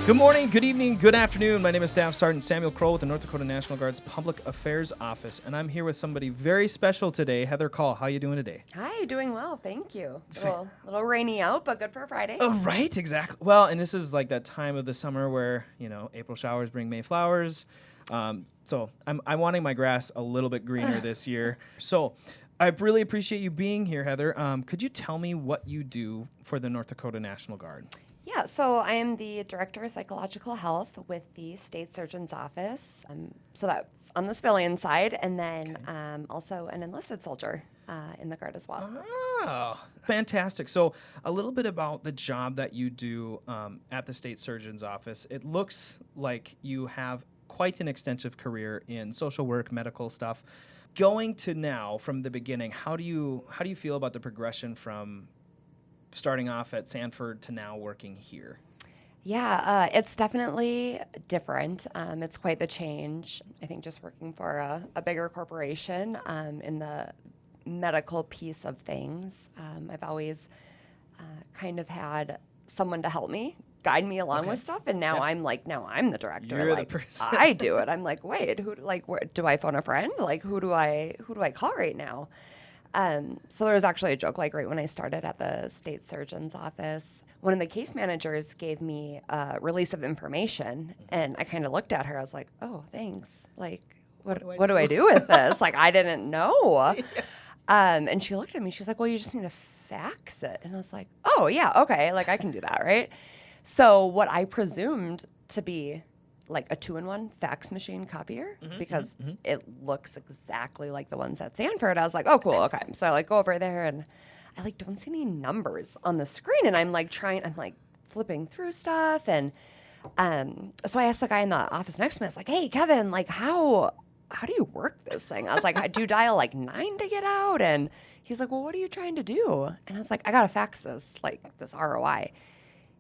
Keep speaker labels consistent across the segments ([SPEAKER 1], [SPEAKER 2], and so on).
[SPEAKER 1] Good morning, good evening, good afternoon. My name is Staff Sergeant Samuel Crow with the North Dakota National Guard's Public Affairs Office, and I'm here with somebody very special today. Heather Call, how you doing today?
[SPEAKER 2] Hi, doing well, thank you. A little rainy out, but good for a Friday.
[SPEAKER 1] Oh, right, exactly. Well, and this is like that time of the summer where, April showers bring May flowers. So I'm wanting my grass a little bit greener this year. So I really appreciate you being here, Heather. Could you tell me what you do for the North Dakota National Guard?
[SPEAKER 2] Yeah, so I am the Director of Psychological Health with the State Surgeon's Office. So that's on the civilian side, and then also an enlisted soldier in the Guard as well.
[SPEAKER 1] Oh, fantastic. So a little bit about the job that you do at the State Surgeon's Office. It looks like you have quite an extensive career in social work, medical stuff. Going to now, from the beginning, how do you feel about the progression from starting off at Sanford to now working here?
[SPEAKER 2] Yeah, it's definitely different. It's quite the change. I think just working for a bigger corporation in the medical piece of things. I've always kind of had someone to help me, guide me along with stuff, and now I'm the director.
[SPEAKER 1] You're
[SPEAKER 2] like,
[SPEAKER 1] the person.
[SPEAKER 2] I do it. I'm like, wait, do I phone a friend? Like, who do I call right now? So there was actually a joke, like right when I started at the State Surgeon's Office, one of the case managers gave me a release of information, and I kind of looked at her. I was like, oh, thanks. Like, what do I do with this? Like, I didn't know. And she looked at me. She's like, well, you just need to fax it. And I was like, oh, yeah, okay. Like, I can do that, right? So what I presumed to be like a 2-in-1 fax machine copier, because it looks exactly like the ones at Sanford. I was like, oh, cool, okay. So I go over there, and I don't see any numbers on the screen, and I'm flipping through stuff, and so I asked the guy in the office next to me. I was like, hey, Kevin, like how do you work this thing? I was like, do you dial 9 to get out? And he's like, well, what are you trying to do? And I was like, I gotta fax this ROI.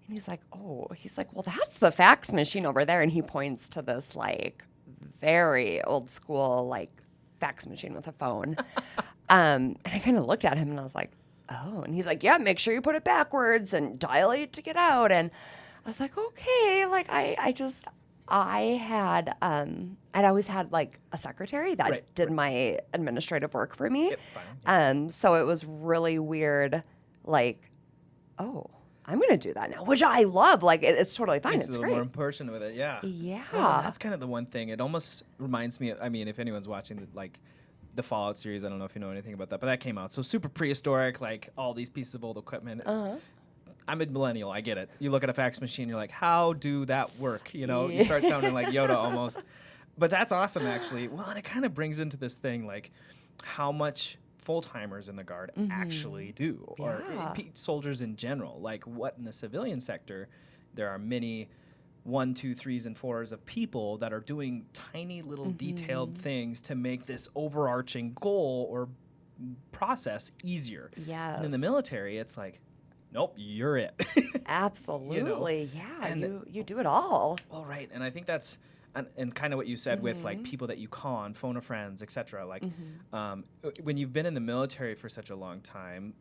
[SPEAKER 2] And he's like, well, that's the fax machine over there. And he points to this very old school fax machine with a phone. And I kind of looked at him and I was like, oh. And he's like, yeah, make sure you put it backwards and dial 8 to get out. And I was like, okay. I'd always had a secretary that did my administrative work for me.
[SPEAKER 1] Yep, fine.
[SPEAKER 2] So it was really weird. Oh, I'm going to do that now, which I love. It's totally fine.
[SPEAKER 1] It's
[SPEAKER 2] great.
[SPEAKER 1] a little more in person with it, yeah.
[SPEAKER 2] Yeah.
[SPEAKER 1] Well, that's kind of the one thing. It almost reminds me of, if anyone's watching the Fallout series, I don't know if you know anything about that, but that came out. So super prehistoric, all these pieces of old equipment. I'm a millennial, I get it. You look at a fax machine, you're like, how do that work? You start sounding like Yoda almost. But that's awesome, actually. Well, and it kind of brings into this thing, how much full-timers in the Guard actually do, or soldiers in general. What in the civilian sector, there are many 1, 2, 3s, and 4s of people that are doing tiny little detailed things to make this overarching goal or process easier.
[SPEAKER 2] Yeah.
[SPEAKER 1] And in the military, it's nope, you're it.
[SPEAKER 2] Absolutely. Yeah, and you do it all.
[SPEAKER 1] Well, right, and I think that's and kind of what you said with people that you call on, phone a friends, etc. When you've been in the military for such a long time,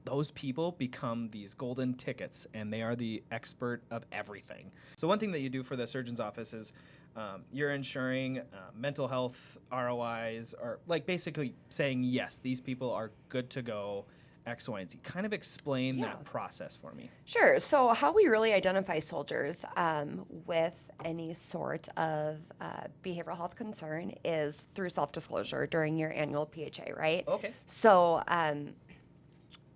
[SPEAKER 1] those people become these golden tickets, and they are the expert of everything. So one thing that you do for the surgeon's office is you're ensuring mental health ROIs, or basically saying, yes, these people are good to go, X, Y, and Z. Kind of explain that process for me.
[SPEAKER 2] Sure. So how we really identify soldiers with any sort of behavioral health concern is through self-disclosure during your annual PHA, right?
[SPEAKER 1] Okay.
[SPEAKER 2] So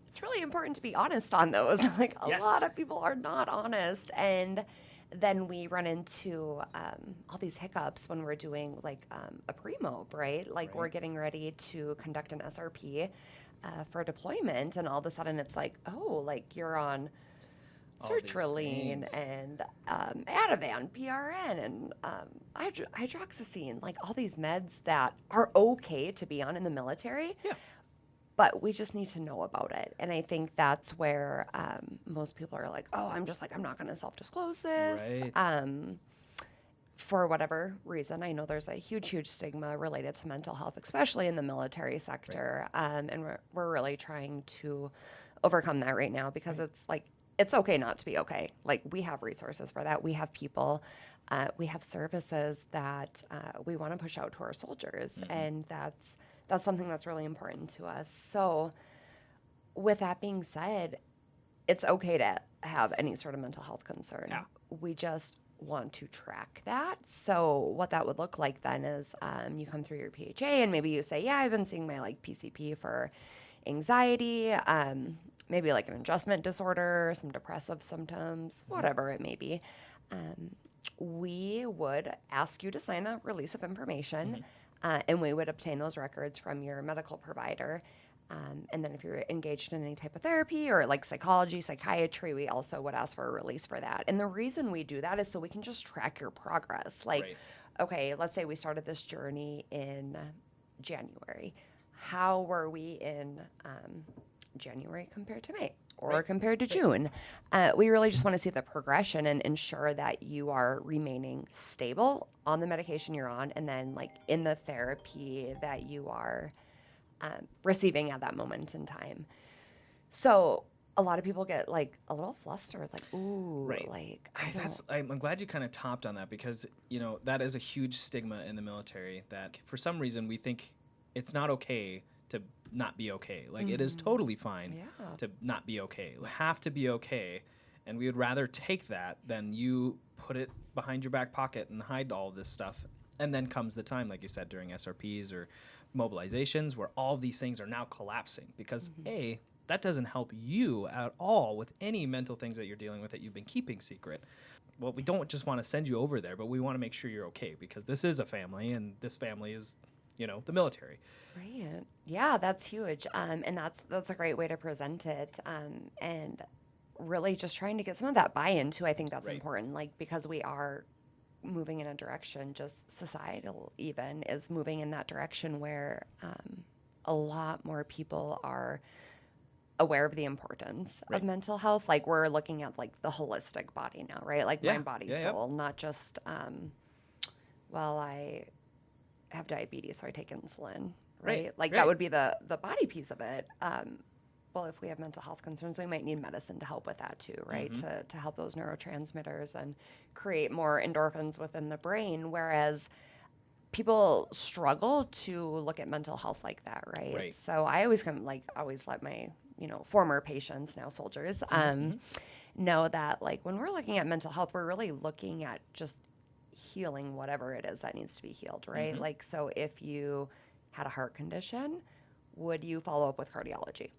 [SPEAKER 2] it's really important to be honest on those. A lot of people are not honest, and then we run into all these hiccups when we're doing a pre-mob, right? We're getting ready to conduct an SRP for deployment, and all of a sudden it's you're on sertraline and Ativan, PRN, and hydroxyzine, all these meds that are okay to be on in the military.
[SPEAKER 1] Yeah.
[SPEAKER 2] But we just need to know about it. And I think that's where most people are I'm not going to self-disclose this.
[SPEAKER 1] Right.
[SPEAKER 2] For whatever reason. I know there's a huge stigma related to mental health, especially in the military sector. And we're really trying to overcome that right now, because it's it's okay not to be okay. Like, we have resources for that. We have people, we have services that we want to push out to our soldiers, and that's something that's really important to us. So, with that being said, it's okay to have any sort of mental health concern.
[SPEAKER 1] Yeah.
[SPEAKER 2] We just want to track that. So what that would look like then is you come through your PHA and maybe you say, yeah, I've been seeing my like PCP for anxiety, maybe like an adjustment disorder, some depressive symptoms, whatever it may be. We would ask you to sign a release of information, and we would obtain those records from your medical provider. And then if you're engaged in any type of therapy or like psychology, psychiatry, we also would ask for a release for that. And the reason we do that is so we can just track your progress. Like, okay, let's say we started this journey in January. How were we in January compared to May or compared to June? We really just want to see the progression and ensure that you are remaining stable on the medication you're on, and then like in the therapy that you are receiving at that moment in time. So a lot of people get like a little flustered, like, ooh, like
[SPEAKER 1] I'm glad you kind of topped on that, because that is a huge stigma in the military, that for some reason we think it's not okay to not be okay. Like, it is totally fine to not be okay. You have to be okay, and we would rather take that than you put it behind your back pocket and hide all this stuff. And then comes the time, like you said, during SRPs or mobilizations, where all these things are now collapsing because A, that doesn't help you at all with any mental things that you're dealing with that you've been keeping secret. Well, we don't just want to send you over there, but we want to make sure you're okay, because this is a family, and this family is, the military.
[SPEAKER 2] Right. Yeah, that's huge. And that's a great way to present it. And really just trying to get some of that buy-in too. I think that's important, like, because we are moving in a direction, just societal even is moving in that direction where a lot more people are aware of the importance of mental health. Like, we're looking at like the holistic body now, right? Like mind, body, soul, not just well, I have diabetes, so I take insulin, right? Like that would be the body piece of it. Well, if we have mental health concerns, we might need medicine to help with that too, right? To help those neurotransmitters and create more endorphins within the brain. Whereas people struggle to look at mental health like that, right? So I always let my, former patients, now soldiers, know that like when we're looking at mental health, we're really looking at just healing whatever it is that needs to be healed, right? Like, so if you had a heart condition, would you follow up with cardiology?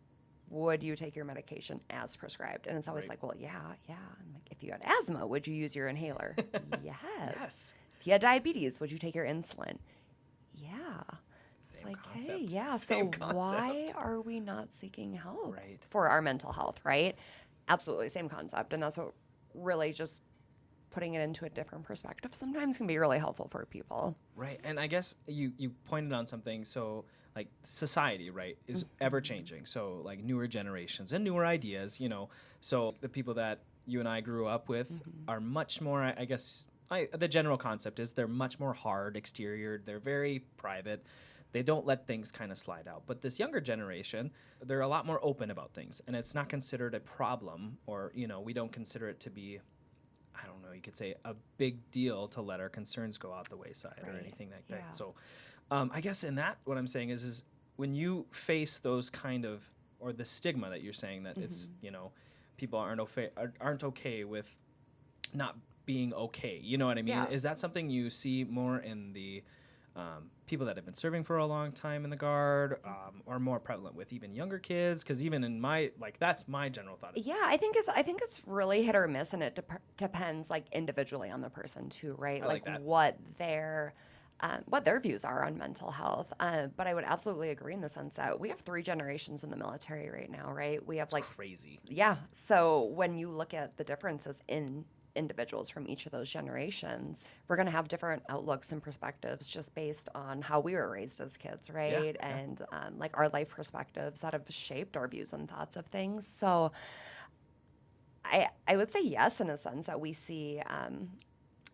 [SPEAKER 2] Would you take your medication as prescribed? And it's always like, well, yeah. I'm like, if you had asthma, would you use your inhaler? Yes. If you had diabetes, would you take your insulin? Yeah.
[SPEAKER 1] Same
[SPEAKER 2] it's like,
[SPEAKER 1] concept.
[SPEAKER 2] hey, yeah.
[SPEAKER 1] Same
[SPEAKER 2] so
[SPEAKER 1] concept.
[SPEAKER 2] Why are we not seeking help for our mental health, right? Absolutely, same concept. And that's what really just putting it into a different perspective sometimes can be really helpful for people.
[SPEAKER 1] Right. And I guess you pointed on something. So like society, right, is ever changing. So like newer generations and newer ideas, so the people that you and I grew up with are much more, I guess, the general concept is they're much more hard exterior. They're very private. They don't let things kind of slide out. But this younger generation, they're a lot more open about things, and it's not considered a problem, or, we don't consider it to be, I don't know, you could say a big deal to let our concerns go out the wayside or anything like that. So I guess in that, what I'm saying is when you face those kind of, or the stigma that you're saying that it's, people aren't okay with not being okay. You know what I mean? Is that something you see more in the people that have been serving for a long time in the Guard, or more prevalent with even younger kids? Because even in that's my general thought.
[SPEAKER 2] Yeah, I think it's really hit or miss, and it depends like individually on the person too, right?
[SPEAKER 1] Like
[SPEAKER 2] what their views are on mental health. But I would absolutely agree in the sense that we have 3 generations in the military right now, right? We have
[SPEAKER 1] crazy.
[SPEAKER 2] Yeah. So when you look at the differences in individuals from each of those generations, we're going to have different outlooks and perspectives just based on how we were raised as kids, right? And like our life perspectives that have shaped our views and thoughts of things. So I would say yes, in a sense that we see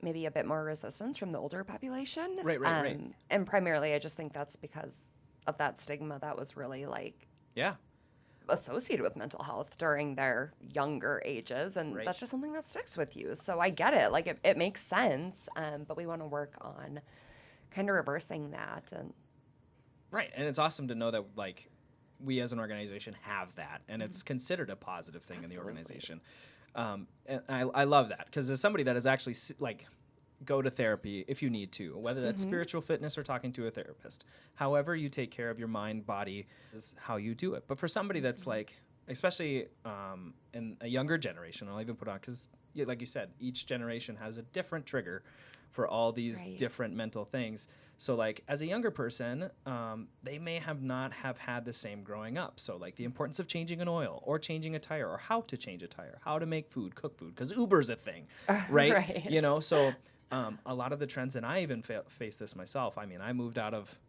[SPEAKER 2] maybe a bit more resistance from the older population.
[SPEAKER 1] Right.
[SPEAKER 2] And primarily I just think that's because of that stigma that was really like associated with mental health during their younger ages, and
[SPEAKER 1] Right.
[SPEAKER 2] that's just something that sticks with you. So I get it. Like, it makes sense, but we want to work on kind of reversing that. And
[SPEAKER 1] Right. And it's awesome to know that, like, we as an organization have that, and it's considered a positive thing in the organization. And I love that, because as somebody that is actually, like, go to therapy if you need to, whether that's spiritual fitness or talking to a therapist. However you take care of your mind, body is how you do it. But for somebody that's like, especially in a younger generation, I'll even put on, because like you said, each generation has a different trigger for all these different mental things. So like as a younger person, they may not have had the same growing up. So like the importance of changing an oil or changing a tire, or how to change a tire, how to make food, cook food, because Uber's a thing, right?
[SPEAKER 2] Right.
[SPEAKER 1] You know, so a lot of the trends, and I even faced this myself. I mean, I moved out of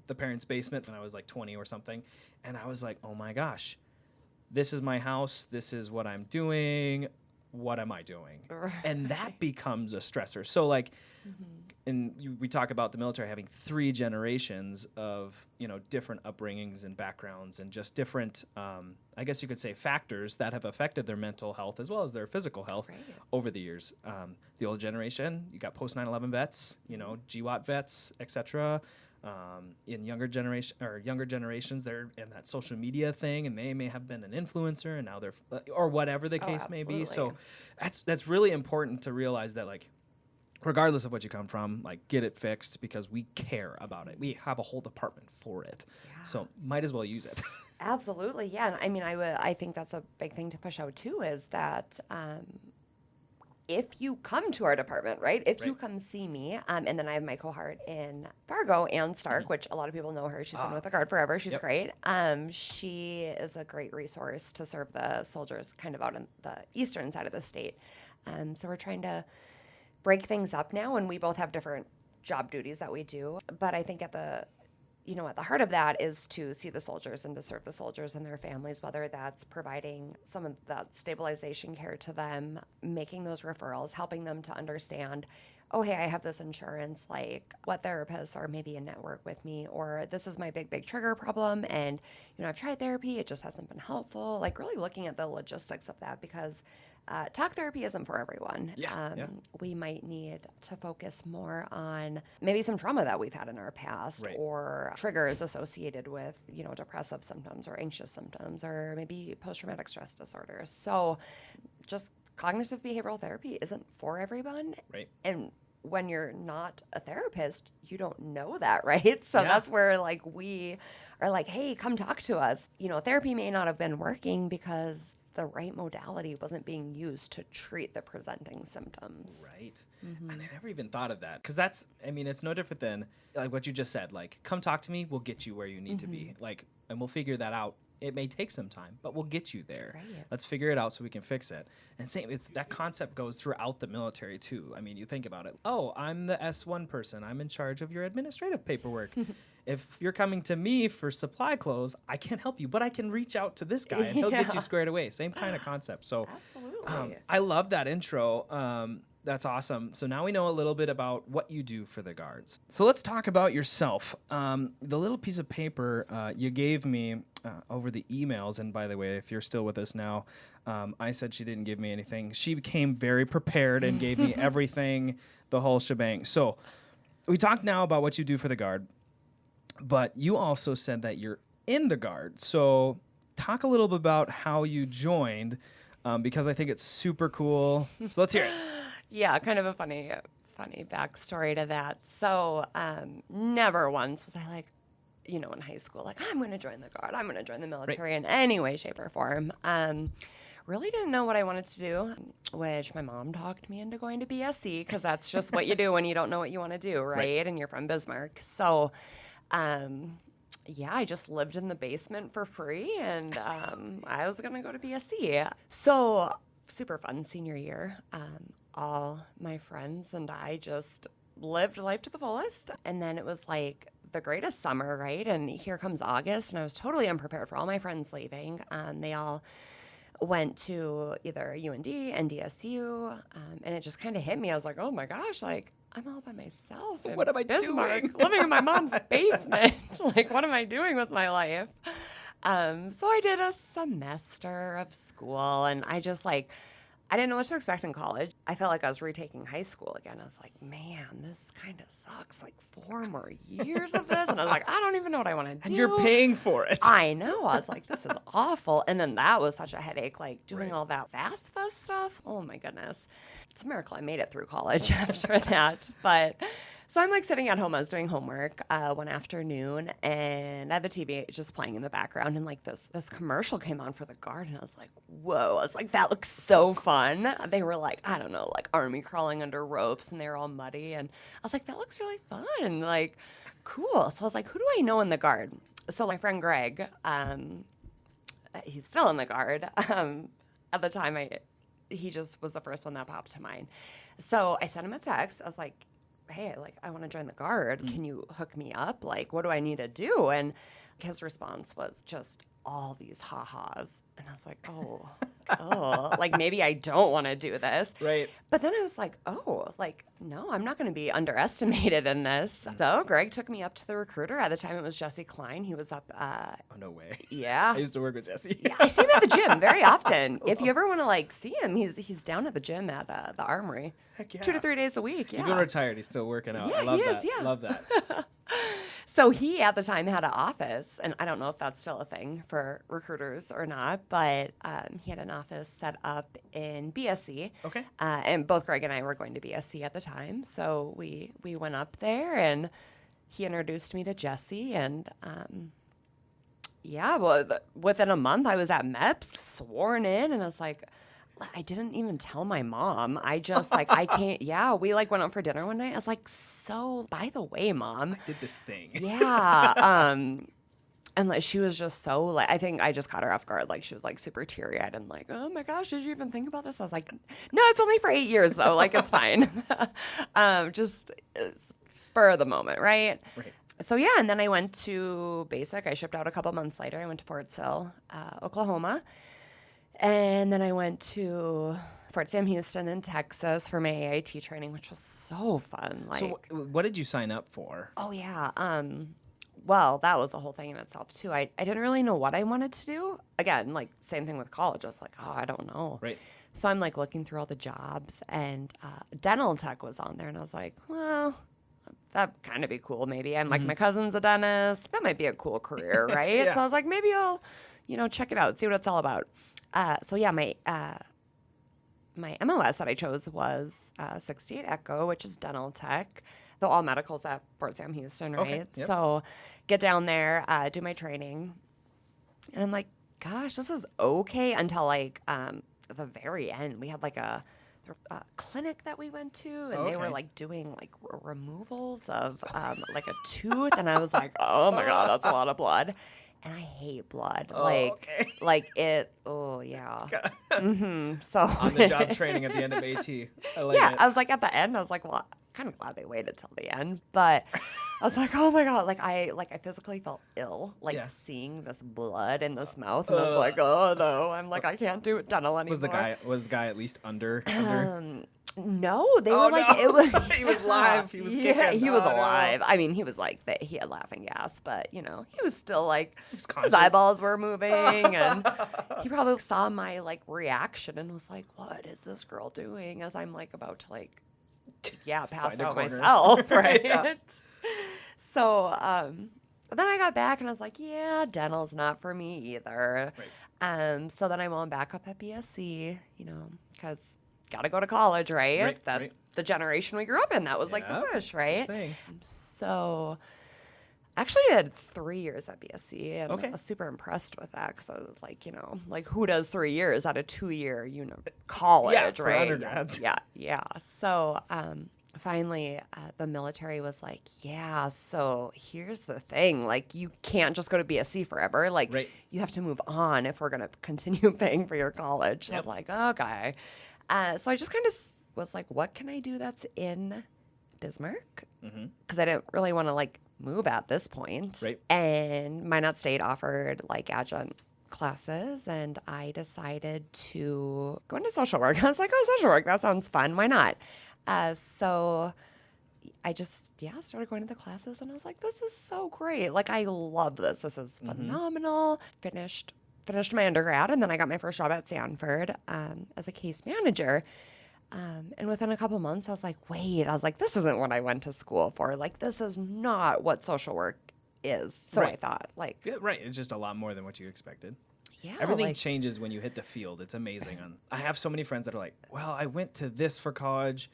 [SPEAKER 1] the parents' basement when I was like 20 or something, and I was like, oh my gosh, this is my house, this is what I'm doing, what am I doing?
[SPEAKER 2] Right.
[SPEAKER 1] And that becomes a stressor. So like, we talk about the military having 3 generations of, you know, different upbringings and backgrounds, and just different, I guess you could say, factors that have affected their mental health as well as their physical health over the years. The old generation, you got post 9/11 vets, you know, GWAT vets, etc. In younger generations, they're in that social media thing, and they may have been an influencer, and now they're, or whatever the case may be. So that's really important to realize that, like, regardless of what you come from, like, get it fixed, because we care about it. We have a whole department for it. So might as well use it.
[SPEAKER 2] Absolutely, yeah. And I mean, I think that's a big thing to push out too, is that if you come to our department, right? If you come see me, and then I have my cohort in Fargo, Ann Stark, which a lot of people know her. She's been with the Guard forever. She's great. She is a great resource to serve the soldiers kind of out in the eastern side of the state. So we're trying to break things up now, and we both have different job duties that we do. But I think at the heart of that is to see the soldiers and to serve the soldiers and their families, whether that's providing some of that stabilization care to them, making those referrals, helping them to understand, oh, hey, I have this insurance, like, what therapists are maybe in network with me, or this is my big trigger problem, and, you know, I've tried therapy, it just hasn't been helpful. Like, really looking at the logistics of that, because talk therapy isn't for everyone. We might need to focus more on maybe some trauma that we've had in our past, or triggers associated with, you know, depressive symptoms or anxious symptoms, or maybe post-traumatic stress disorder. So just cognitive behavioral therapy isn't for everyone.
[SPEAKER 1] Right.
[SPEAKER 2] And when you're not a therapist, you don't know that, right? So that's where, like, we are like, hey, come talk to us. You know, therapy may not have been working because the right modality wasn't being used to treat the presenting symptoms.
[SPEAKER 1] Right. And I never even thought of that, because that's, I mean, it's no different than like what you just said, like, come talk to me, we'll get you where you need to be, like, and we'll figure that out. It may take some time, but we'll get you there.
[SPEAKER 2] Right.
[SPEAKER 1] Let's figure it out so we can fix it. And same, it's that concept goes throughout the military too. I mean, you think about it. Oh, I'm the S1 person. I'm in charge of your administrative paperwork. If you're coming to me for supply clothes, I can't help you, but I can reach out to this guy and he'll get you squared away. Same kind of concept. So
[SPEAKER 2] absolutely.
[SPEAKER 1] I love that intro. That's awesome. So now we know a little bit about what you do for the Guards. So let's talk about yourself. The little piece of paper you gave me over the emails, and by the way, if you're still with us now, I said she didn't give me anything. She came very prepared and gave me everything, the whole shebang. So we talked now about what you do for the Guard, but you also said that you're in the Guard. So talk a little bit about how you joined, because I think it's super cool. So let's hear it.
[SPEAKER 2] Yeah, kind of a funny backstory to that. So never once was I like, you know, in high school, like, I'm going to join the Guard. I'm going to join the military in any way, shape, or form. Really didn't know what I wanted to do, which my mom talked me into going to BSc, because that's just what you do when you don't know what you want to do, right? And you're from Bismarck. So, I just lived in the basement for free, and I was going to go to BSc. So, super fun senior year. All my friends and I just lived life to the fullest. And then it was like the greatest summer, right? And here comes August, and I was totally unprepared for all my friends leaving. They all went to either UND, NDSU, and it just kind of hit me. I was like, oh my gosh, like, I'm all by myself.
[SPEAKER 1] What am I doing?
[SPEAKER 2] Living in my mom's basement. Like, what am I doing with my life? So I did a semester of school, and I just like, I didn't know what to expect in college. I felt like I was retaking high school again. I was like, man, this kind of sucks. Like 4 more years of this. And I was like, I don't even know what I want to do.
[SPEAKER 1] And you're paying for it.
[SPEAKER 2] I know. I was like, this is awful. And then that was such a headache, like doing all that FAFSA stuff. Oh my goodness. It's a miracle I made it through college after that. But so I'm like sitting at home. I was doing homework one afternoon, and I had the TV just playing in the background, and like this commercial came on for the Guard, and I was like, whoa. I was like, that looks so fun. They were like, I don't know, like army crawling under ropes, and they were all muddy, and I was like, that looks really fun, like cool. So I was like, who do I know in the Guard? So my friend Greg, he's still in the Guard. At the time, he just was the first one that popped to mind. So I sent him a text. I was like, hey, like, I want to join the Guard. Can you hook me up? Like, what do I need to do? And his response was just all these ha-has. And I was like, like, maybe I don't want to do this.
[SPEAKER 1] Right.
[SPEAKER 2] But then I was like, like, no, I'm not going to be underestimated in this. So Greg took me up to the recruiter. At the time, it was Jesse Klein. He was up.
[SPEAKER 1] Oh, no way.
[SPEAKER 2] Yeah.
[SPEAKER 1] I used to work with Jesse.
[SPEAKER 2] Yeah, I see him at the gym very often. If you ever want to, like, see him, he's down at the gym at the Armory.
[SPEAKER 1] Heck yeah.
[SPEAKER 2] 2 to 3 days a week, yeah.
[SPEAKER 1] Even retired, he's still working out.
[SPEAKER 2] Yeah,
[SPEAKER 1] I love
[SPEAKER 2] he
[SPEAKER 1] that.
[SPEAKER 2] is, yeah.
[SPEAKER 1] Love that.
[SPEAKER 2] So he, at the time, had an office, and I don't know if that's still a thing for recruiters or not, but he had an office set up in BSC.
[SPEAKER 1] Okay.
[SPEAKER 2] And both Greg and I were going to BSC at the time, so we went up there, and he introduced me to Jesse, and within a month, I was at MEPS, sworn in, and I was like, I didn't even tell my mom. I just, like, I can't, we, like, went out for dinner one night. I was like, so, by the way, Mom.
[SPEAKER 1] I did this thing.
[SPEAKER 2] Yeah. And, like, she was just so, like, I think I just caught her off guard. Like, she was, like, super teary-eyed and, like, oh, my gosh, did you even think about this? I was like, no, it's only for 8 years, though. Like, it's fine. Just spur of the moment, right?
[SPEAKER 1] Right.
[SPEAKER 2] So, yeah, and then I went to basic. I shipped out a couple months later. I went to Fort Sill, Oklahoma. And then I went to Fort Sam Houston in Texas for my AIT training, which was so fun. Like,
[SPEAKER 1] So what did you sign up for?
[SPEAKER 2] oh, yeah. Well, that was a whole thing in itself, too. I didn't really know what I wanted to do. Again, like, same thing with college. I was like, I don't know.
[SPEAKER 1] Right.
[SPEAKER 2] So I'm, like, looking through all the jobs, and dental tech was on there. And I was like, well, that'd kind of be cool, maybe. I'm like, my cousin's a dentist. That might be a cool career, right?
[SPEAKER 1] Yeah.
[SPEAKER 2] So I was like, maybe I'll, check it out, see what it's all about. So yeah, my MOS that I chose was 68 Echo, which is dental tech. So all medical's at Fort Sam Houston, right?
[SPEAKER 1] Okay, yep.
[SPEAKER 2] So get down there, do my training, and I'm like, gosh, this is okay until like the very end. We had like a clinic that we went to, and they were like doing like removals of like a tooth, and I was like, oh my god, that's a lot of blood. And I hate blood. Like it. Oh yeah. So
[SPEAKER 1] On the job training at the end of AT. I like it.
[SPEAKER 2] I was like at the end. I was like, well, kind of glad they waited till the end, but I was like, oh my god, I physically felt ill, like seeing this blood in this mouth, and I was like, oh no, I'm like, I can't do dental anymore.
[SPEAKER 1] Was the guy at least under?
[SPEAKER 2] No, they were like,
[SPEAKER 1] no.
[SPEAKER 2] It was.
[SPEAKER 1] He was live. He was kicking.
[SPEAKER 2] He was
[SPEAKER 1] Oh,
[SPEAKER 2] alive.
[SPEAKER 1] no.
[SPEAKER 2] I mean, he was like, he had laughing gas, but he was still like, his
[SPEAKER 1] conscious.
[SPEAKER 2] eyeballs were moving, and he probably saw my like reaction and was like, what is this girl doing? As I'm like about to like, pass
[SPEAKER 1] Find a
[SPEAKER 2] out
[SPEAKER 1] corner.
[SPEAKER 2] myself, right?
[SPEAKER 1] Yeah.
[SPEAKER 2] So, then I got back and I was like, yeah, dental's not for me either.
[SPEAKER 1] Right.
[SPEAKER 2] So then I wound back up at BSC, because got to go to college, right?
[SPEAKER 1] Right.
[SPEAKER 2] The generation we grew up in, that was like the push, right?
[SPEAKER 1] Thing.
[SPEAKER 2] So actually I did 3 years at BSC, and I was super impressed with that because I was like, like who does 3 years at a 2-year college,
[SPEAKER 1] for
[SPEAKER 2] right?
[SPEAKER 1] undergrads.
[SPEAKER 2] Yeah. So finally the military was like, so here's the thing, like you can't just go to BSC forever, like you have to move on if we're going to continue paying for your college. I was like, okay. So I just kind of was like, what can I do that's in Bismarck? Because I didn't really want to like move at this point.
[SPEAKER 1] Right.
[SPEAKER 2] And Minot State offered like adjunct classes, and I decided to go into social work. I was like, social work, that sounds fun. Why not? So I just, started going to the classes, and I was like, this is so great. Like, I love this. This is phenomenal. Finished my undergrad, and then I got my first job at Sanford as a case manager. And within a couple months, I was like, this isn't what I went to school for. Like, this is not what social work is. So I thought, like...
[SPEAKER 1] Yeah, right. It's just a lot more than what you expected.
[SPEAKER 2] Yeah.
[SPEAKER 1] Everything changes when you hit the field. It's amazing. I have so many friends that are like, well, I went to this for college,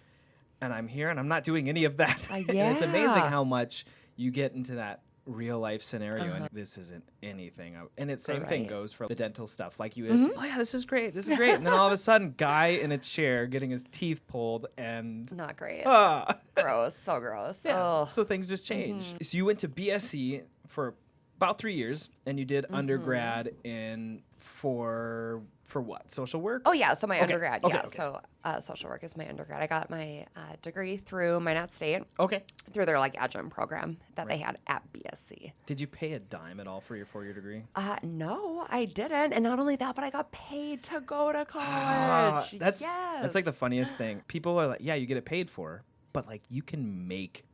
[SPEAKER 1] and I'm here, and I'm not doing any of that. And it's amazing how much you get into that real life scenario, and this isn't anything. And it's same thing goes for the dental stuff. Like you is, oh yeah, this is great. And then all of a sudden, guy in a chair getting his teeth pulled, and
[SPEAKER 2] not great.
[SPEAKER 1] Gross,
[SPEAKER 2] so gross.
[SPEAKER 1] Yeah, so things just change. So you went to BSc for about 3 years, and you did undergrad for what? Social work?
[SPEAKER 2] Oh, yeah. So my undergrad. So social work is my undergrad. I got my degree through Minot State.
[SPEAKER 1] Okay.
[SPEAKER 2] Through their adjunct program that they had at BSc.
[SPEAKER 1] Did you pay a dime at all for your 4-year degree?
[SPEAKER 2] No, I didn't. And not only that, but I got paid to go to college.
[SPEAKER 1] That's like the funniest thing. People are like, yeah, you get it paid for, but like you can make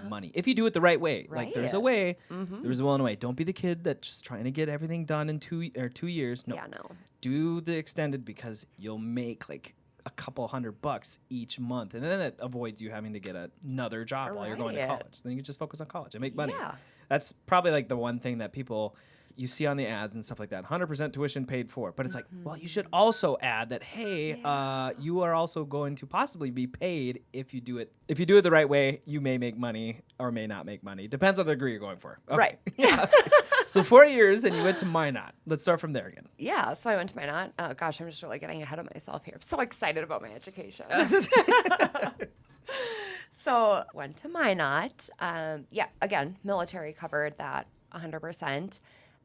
[SPEAKER 1] money if you do it the right way. Like there's a way. There's a will and a way. Don't be the kid that's just trying to get everything done in 2 years. No.
[SPEAKER 2] Yeah, no.
[SPEAKER 1] Do the extended, because you'll make like a couple $100 each month, and then it avoids you having to get another job while you're going to college. Then you can just focus on college and make money.
[SPEAKER 2] Yeah.
[SPEAKER 1] That's probably like the one thing that people you see on the ads and stuff like that. 100% tuition paid for. But it's like, well, you should also add that, hey, you are also going to possibly be paid if you do it. If you do it the right way, you may make money or may not make money. Depends on the degree you're going for. Okay.
[SPEAKER 2] Right.
[SPEAKER 1] Yeah. So 4 years, and you went to Minot. Let's start from there again.
[SPEAKER 2] Yeah, so I went to Minot. Oh, gosh, I'm just really getting ahead of myself here. I'm so excited about my education. So went to Minot. Again, military covered that 100%.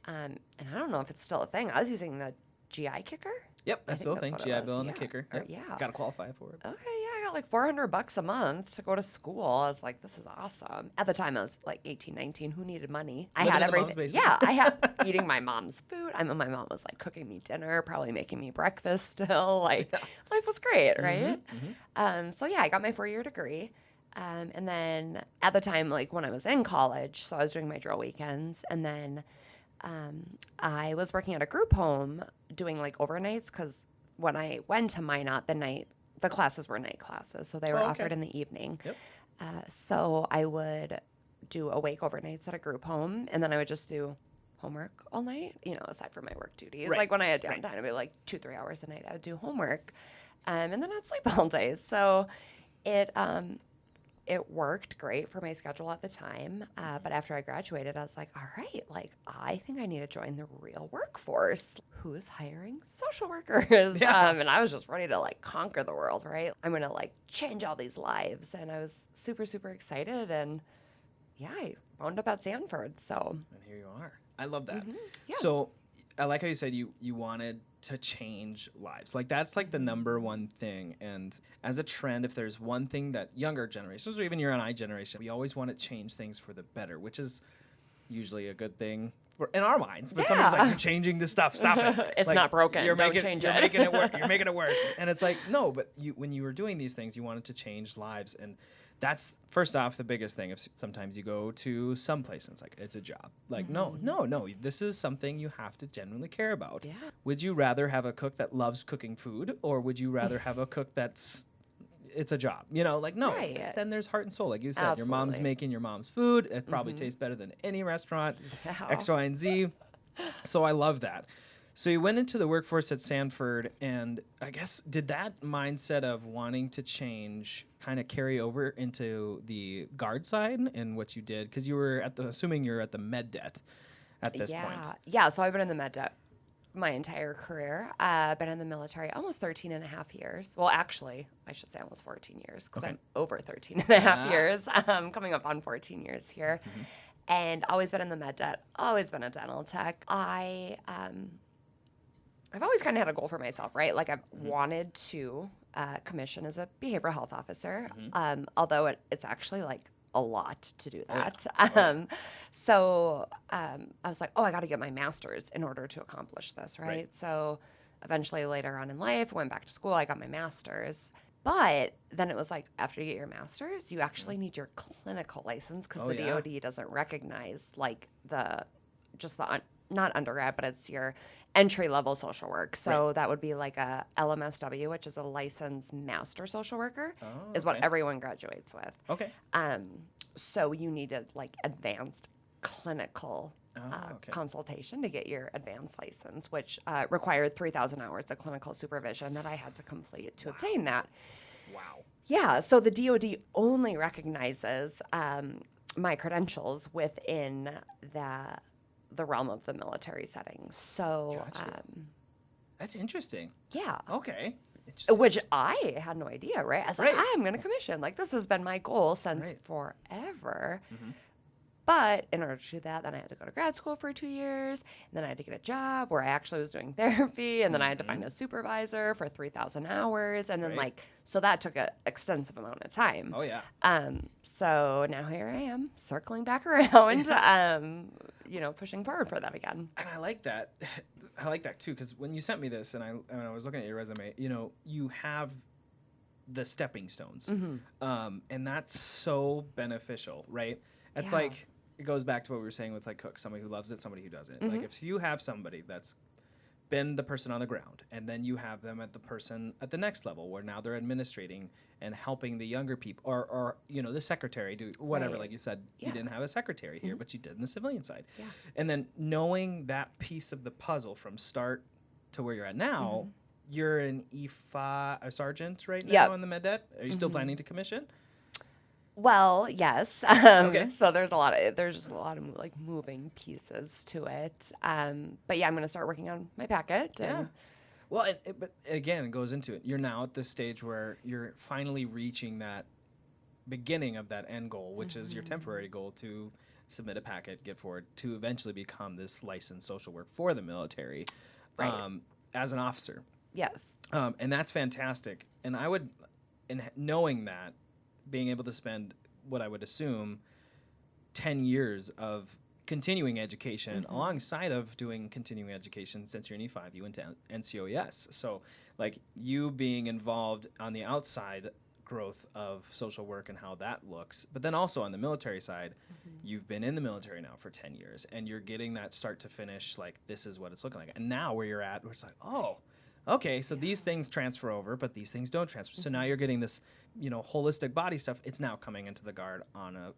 [SPEAKER 2] And I don't know if it's still a thing. I was using the GI kicker.
[SPEAKER 1] Yep, that's still a thing. GI Bill and the kicker.
[SPEAKER 2] Yep.
[SPEAKER 1] Got to qualify for it.
[SPEAKER 2] Okay, I got like $400 a month to go to school. I was like, this is awesome. At the time, I was like 18, 19. Who needed money? I had everything. Yeah, I had eating my mom's food. My mom was like cooking me dinner, probably making me breakfast still. Like, life was great, right? So I got my 4-year degree. And then at the time, like when I was in college, so I was doing my drill weekends, and then I was working at a group home doing like overnights, because when I went to Minot, the classes were night classes, so they were offered in the evening. Yep. So I would do awake overnights at a group home, and then I would just do homework all night, aside from my work duties. Like when I had downtime, it'd be like 2-3 hours a night. I would do homework, and then I'd sleep all day. So it worked great for my schedule at the time. But after I graduated, I was like, all right, like, I think I need to join the real workforce. Who's hiring social workers?
[SPEAKER 1] Yeah.
[SPEAKER 2] And I was just ready to, like, conquer the world, right? I'm going to, like, change all these lives. And I was super, super excited. And, I wound up at Sanford, so.
[SPEAKER 1] And here you are. I love that.
[SPEAKER 2] Yeah.
[SPEAKER 1] So I like how you said you wanted to change lives. Like that's like the number one thing. And as a trend, if there's one thing that younger generations or even your and I generation, we always want to change things for the better, which is usually a good thing in our minds. But somebody's like, you're changing this stuff. Stop it.
[SPEAKER 2] It's
[SPEAKER 1] like,
[SPEAKER 2] not broken.
[SPEAKER 1] You're
[SPEAKER 2] Don't
[SPEAKER 1] making,
[SPEAKER 2] change
[SPEAKER 1] you're
[SPEAKER 2] it.
[SPEAKER 1] making it work. You're making it worse. And it's like, no, but when you were doing these things, you wanted to change lives. And that's first off the biggest thing. If sometimes you go to some place and it's like it's a job. Like no, this is something you have to genuinely care about.
[SPEAKER 2] Yeah.
[SPEAKER 1] Would you rather have a cook that loves cooking food, or would you rather have a cook it's a job? Like no,
[SPEAKER 2] Right.
[SPEAKER 1] 'cause then there's heart and soul. Like you said,
[SPEAKER 2] Absolutely.
[SPEAKER 1] your mom's making your mom's food. It probably tastes better than any restaurant.
[SPEAKER 2] Yeah.
[SPEAKER 1] X, Y, and Z. So I love that. So you went into the workforce at Sanford, and I guess did that mindset of wanting to change kind of carry over into the guard side and what you did? Because you were assuming you're at the med det at this point.
[SPEAKER 2] Yeah, so I've been in the med det my entire career. I've been in the military almost 13 and a half years. Well, actually, I should say almost 14 years, because I'm over 13 and a half years. Coming up on 14 years here. And always been in the med det, always been a dental tech. I've always kind of had a goal for myself, right? Like I've wanted to commission as a behavioral health officer, although it's actually like a lot to do that. So I was like, I got to get my master's in order to accomplish this, right? So eventually later on in life, I went back to school, I got my master's. But then it was like, after you get your master's, you actually need your clinical license because the DoD doesn't recognize like not undergrad, but it's your entry level social work. So that would be like a LMSW, which is a licensed master social worker, is what everyone graduates with.
[SPEAKER 1] Okay.
[SPEAKER 2] So you needed like advanced clinical consultation to get your advanced license, which required 3,000 hours of clinical supervision that I had to complete to obtain that.
[SPEAKER 1] Wow.
[SPEAKER 2] Yeah, so the DoD only recognizes my credentials within the realm of the military setting. So,
[SPEAKER 1] Gotcha. That's interesting.
[SPEAKER 2] Yeah.
[SPEAKER 1] Okay.
[SPEAKER 2] Which I had no idea, right? I was like, I'm going to commission. Like, this has been my goal since forever.
[SPEAKER 1] Mm-hmm.
[SPEAKER 2] But in order to do that, then I had to go to grad school for 2 years. And then I had to get a job where I actually was doing therapy. And then I had to find a supervisor for 3,000 hours. And then, so that took an extensive amount of time.
[SPEAKER 1] Oh, yeah.
[SPEAKER 2] So now here I am, circling back around, pushing forward for that again.
[SPEAKER 1] And I like that. I like that, too, because when you sent me this and I was looking at your resume, you have the stepping stones.
[SPEAKER 2] Mm-hmm.
[SPEAKER 1] And that's so beneficial, right? It's like, it goes back to what we were saying with like cooks, somebody who loves it, somebody who doesn't.
[SPEAKER 2] Mm-hmm.
[SPEAKER 1] Like if you have somebody that's been the person on the ground and then you have them at the person at the next level where now they're administrating and helping the younger people or the secretary do whatever. Like you said, you didn't have a secretary here, but you did in the civilian side. Yeah. And then knowing that piece of the puzzle from start to where you're at now, you're an a sergeant right now in the med det. Are you still planning to commission?
[SPEAKER 2] Well, yes. So there's just a lot of like moving pieces to it. But yeah, I'm going to start working on my packet.
[SPEAKER 1] Yeah. Well, but again, it goes into it. You're now at this stage where you're finally reaching that beginning of that end goal, which is your temporary goal to submit a packet, get forward, to eventually become this licensed social work for the military as an officer.
[SPEAKER 2] Yes.
[SPEAKER 1] And that's fantastic. And knowing that, being able to spend what I would assume 10 years of continuing education alongside of doing continuing education since you're in E5, you went to NCOES. So like you being involved on the outside growth of social work and how that looks, but then also on the military side, you've been in the military now for 10 years and you're getting that start to finish, like this is what it's looking like. And now where you're at, where it's like, oh, okay, so these things transfer over, but these things don't transfer. So now you're getting this, holistic body stuff. It's now coming into the guard on a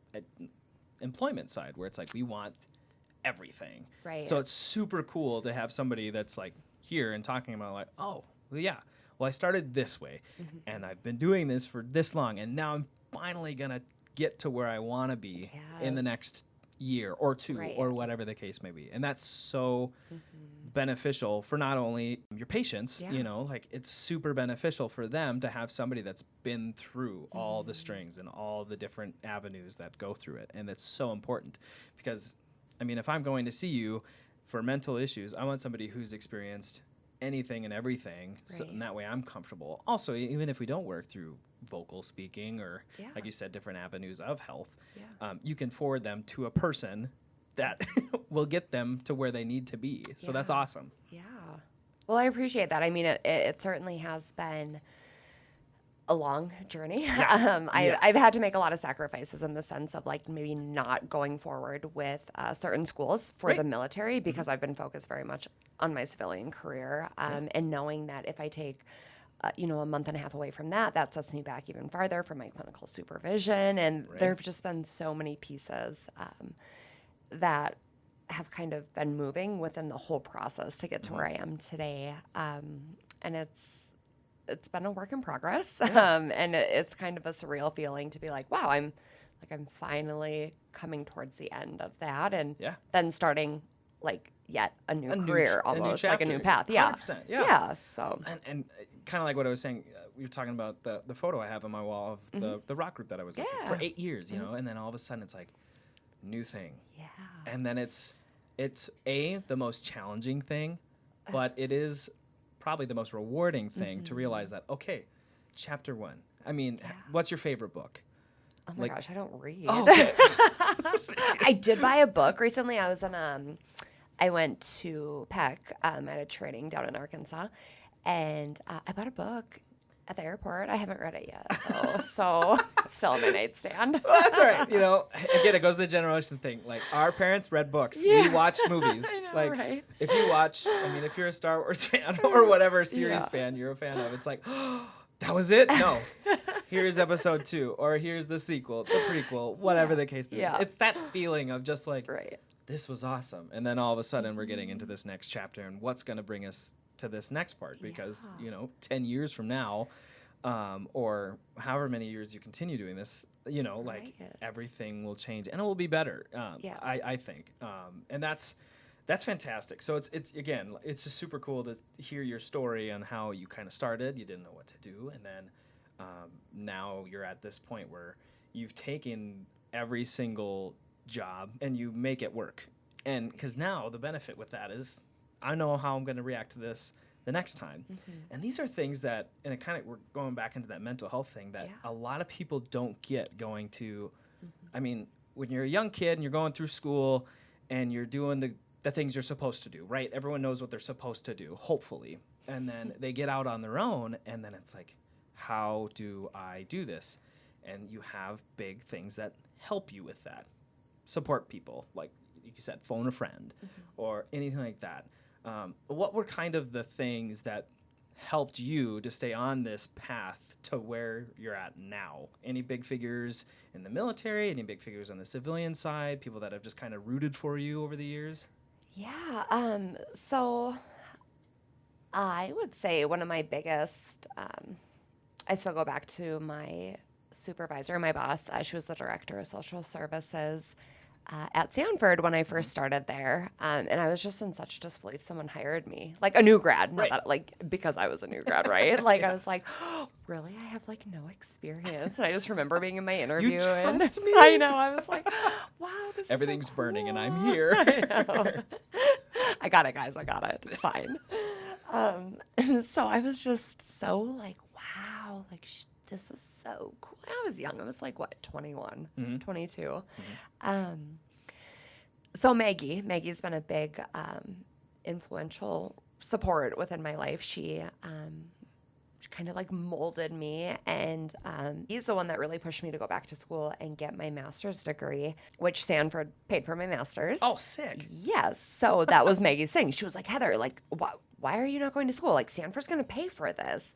[SPEAKER 1] employment side where it's like we want everything.
[SPEAKER 2] Right.
[SPEAKER 1] So it's super cool to have somebody that's like here and talking about like, oh, well, yeah. Well, I started this way, and I've been doing this for this long, and now I'm finally gonna get to where I want to be in the next year or two or whatever the case may be. And that's so beneficial for not only your patients, like it's super beneficial for them to have somebody that's been through all the strings and all the different avenues that go through it. And that's so important because, I mean, if I'm going to see you for mental issues, I want somebody who's experienced anything and everything, so and that way I'm comfortable. Also, even if we don't work through vocal speaking or, like you said, different avenues of health, you can forward them to a person that will get them to where they need to be. So that's awesome.
[SPEAKER 2] Yeah. Well, I appreciate that. I mean, it certainly has been a long journey. I've had to make a lot of sacrifices in the sense of like maybe not going forward with certain schools for the military because I've been focused very much on my civilian career and knowing that if I take a month and a half away from that sets me back even farther from my clinical supervision. And there have just been so many pieces that have kind of been moving within the whole process to get to where I am today. And it's been a work in progress. And it's kind of a surreal feeling to be like, wow, I'm finally coming towards the end of that. And then starting like yet a new career, almost like a new path.
[SPEAKER 1] 100%,
[SPEAKER 2] yeah. So
[SPEAKER 1] and kind of like what I was saying, we were talking about the photo I have on my wall of the rock group that I was with for 8 years, and then all of a sudden it's like new thing.
[SPEAKER 2] Yeah.
[SPEAKER 1] And then it's the most challenging thing, but it is probably the most rewarding thing to realize that, okay, chapter 1. I mean, what's your favorite book?
[SPEAKER 2] Oh my gosh, I don't read.
[SPEAKER 1] Oh, okay.
[SPEAKER 2] I did buy a book recently. I went to PEC at a training down in Arkansas, and I bought a book. At the airport. I haven't read it yet, though, so it's still on my nightstand.
[SPEAKER 1] Well, that's all right. Again, it goes to the generation thing. Like, our parents read books.
[SPEAKER 2] Yeah.
[SPEAKER 1] We watched movies.
[SPEAKER 2] I know,
[SPEAKER 1] like,
[SPEAKER 2] right?
[SPEAKER 1] if you watch, if you're a Star Wars fan or whatever series fan you're a fan of, it's like, oh, that was it? No. Here's episode 2, or here's the sequel, the prequel, whatever the case may be.
[SPEAKER 2] Yeah.
[SPEAKER 1] It's that feeling of just like,
[SPEAKER 2] Right.
[SPEAKER 1] this was awesome. And then all of a sudden we're getting into this next chapter and what's going to bring us to this next part because, 10 years from now, or however many years you continue doing this,
[SPEAKER 2] Right.
[SPEAKER 1] everything will change and it will be better.
[SPEAKER 2] Yes.
[SPEAKER 1] I think. And that's fantastic. So it's again, it's just super cool to hear your story on how you kind of started. You didn't know what to do. And then, now you're at this point where you've taken every single job and you make it work. And because now the benefit with that is I know how I'm going to react to this the next time. Mm-hmm. And these are things that, and it kind of, we're going back into that mental health thing that a lot of people don't get going to, when you're a young kid and you're going through school and you're doing the things you're supposed to do, right? Everyone knows what they're supposed to do, hopefully. And then they get out on their own and then it's like, how do I do this? And you have big things that help you with that. Support people, like you said, phone a friend or anything like that. What were kind of the things that helped you to stay on this path to where you're at now? Any big figures in the military, any big figures on the civilian side, people that have just kind of rooted for you over the years?
[SPEAKER 2] Yeah. So I would say one of my biggest, I still go back to my supervisor, my boss. She was the director of social services at Sanford when I first started there. And I was just in such disbelief someone hired me, like a new grad, not that, like, because I was a new grad, right? Like, I was like, oh, really? I have, like, no experience. And I just remember being in my interview.
[SPEAKER 1] You trust me?
[SPEAKER 2] I know. I was like, wow, this
[SPEAKER 1] Everything's
[SPEAKER 2] is so
[SPEAKER 1] burning and I'm
[SPEAKER 2] cool.
[SPEAKER 1] here.
[SPEAKER 2] I know. I got it, guys. I got it. It's fine. So I was just so like, wow, like this is so cool. And I was young. I was like, what, 21, 22. So Maggie's been a big influential support within my life. She kind of like molded me, and he's the one that really pushed me to go back to school and get my master's degree, which Sanford paid for my master's.
[SPEAKER 1] Oh, sick.
[SPEAKER 2] Yes. So that was Maggie's thing. She was like, Heather, like, why are you not going to school? Like, Sanford's going to pay for this.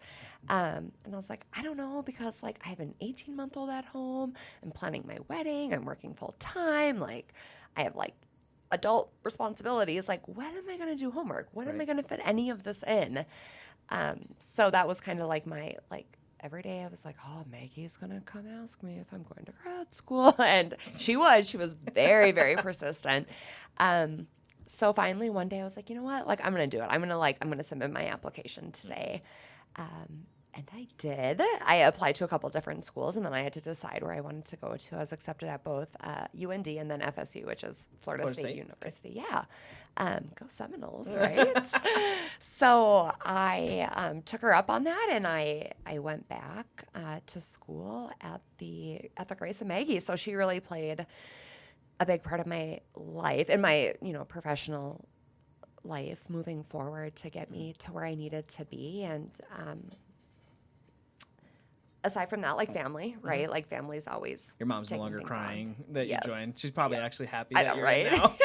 [SPEAKER 2] And I was like, I don't know, because like I have an 18-month-old at home. I'm planning my wedding. I'm working full time. Like, I have like adult responsibilities. Like, when am I going to do homework? When am I going to fit any of this in? So that was kind of like my, like, every day I was like, oh, Maggie's going to come ask me if I'm going to grad school. And she was very, very persistent. So finally one day I was like, you know what? Like, I'm going to do it. I'm going to submit my application today. And I did. I applied to a couple different schools, and then I had to decide where I wanted to go to. I was accepted at both UND and then FSU, which is Florida State University. Yeah. Go Seminoles, right? So I took her up on that, and I went back to school at the Grace of Maggie. So she really played a big part of my life and my, professional life moving forward to get me to where I needed to be. And aside from that, like family, right? Like family's always
[SPEAKER 1] Your mom's no longer crying that
[SPEAKER 2] Yes.
[SPEAKER 1] you joined. She's probably actually happy
[SPEAKER 2] I
[SPEAKER 1] that
[SPEAKER 2] know,
[SPEAKER 1] you're
[SPEAKER 2] right?
[SPEAKER 1] in now.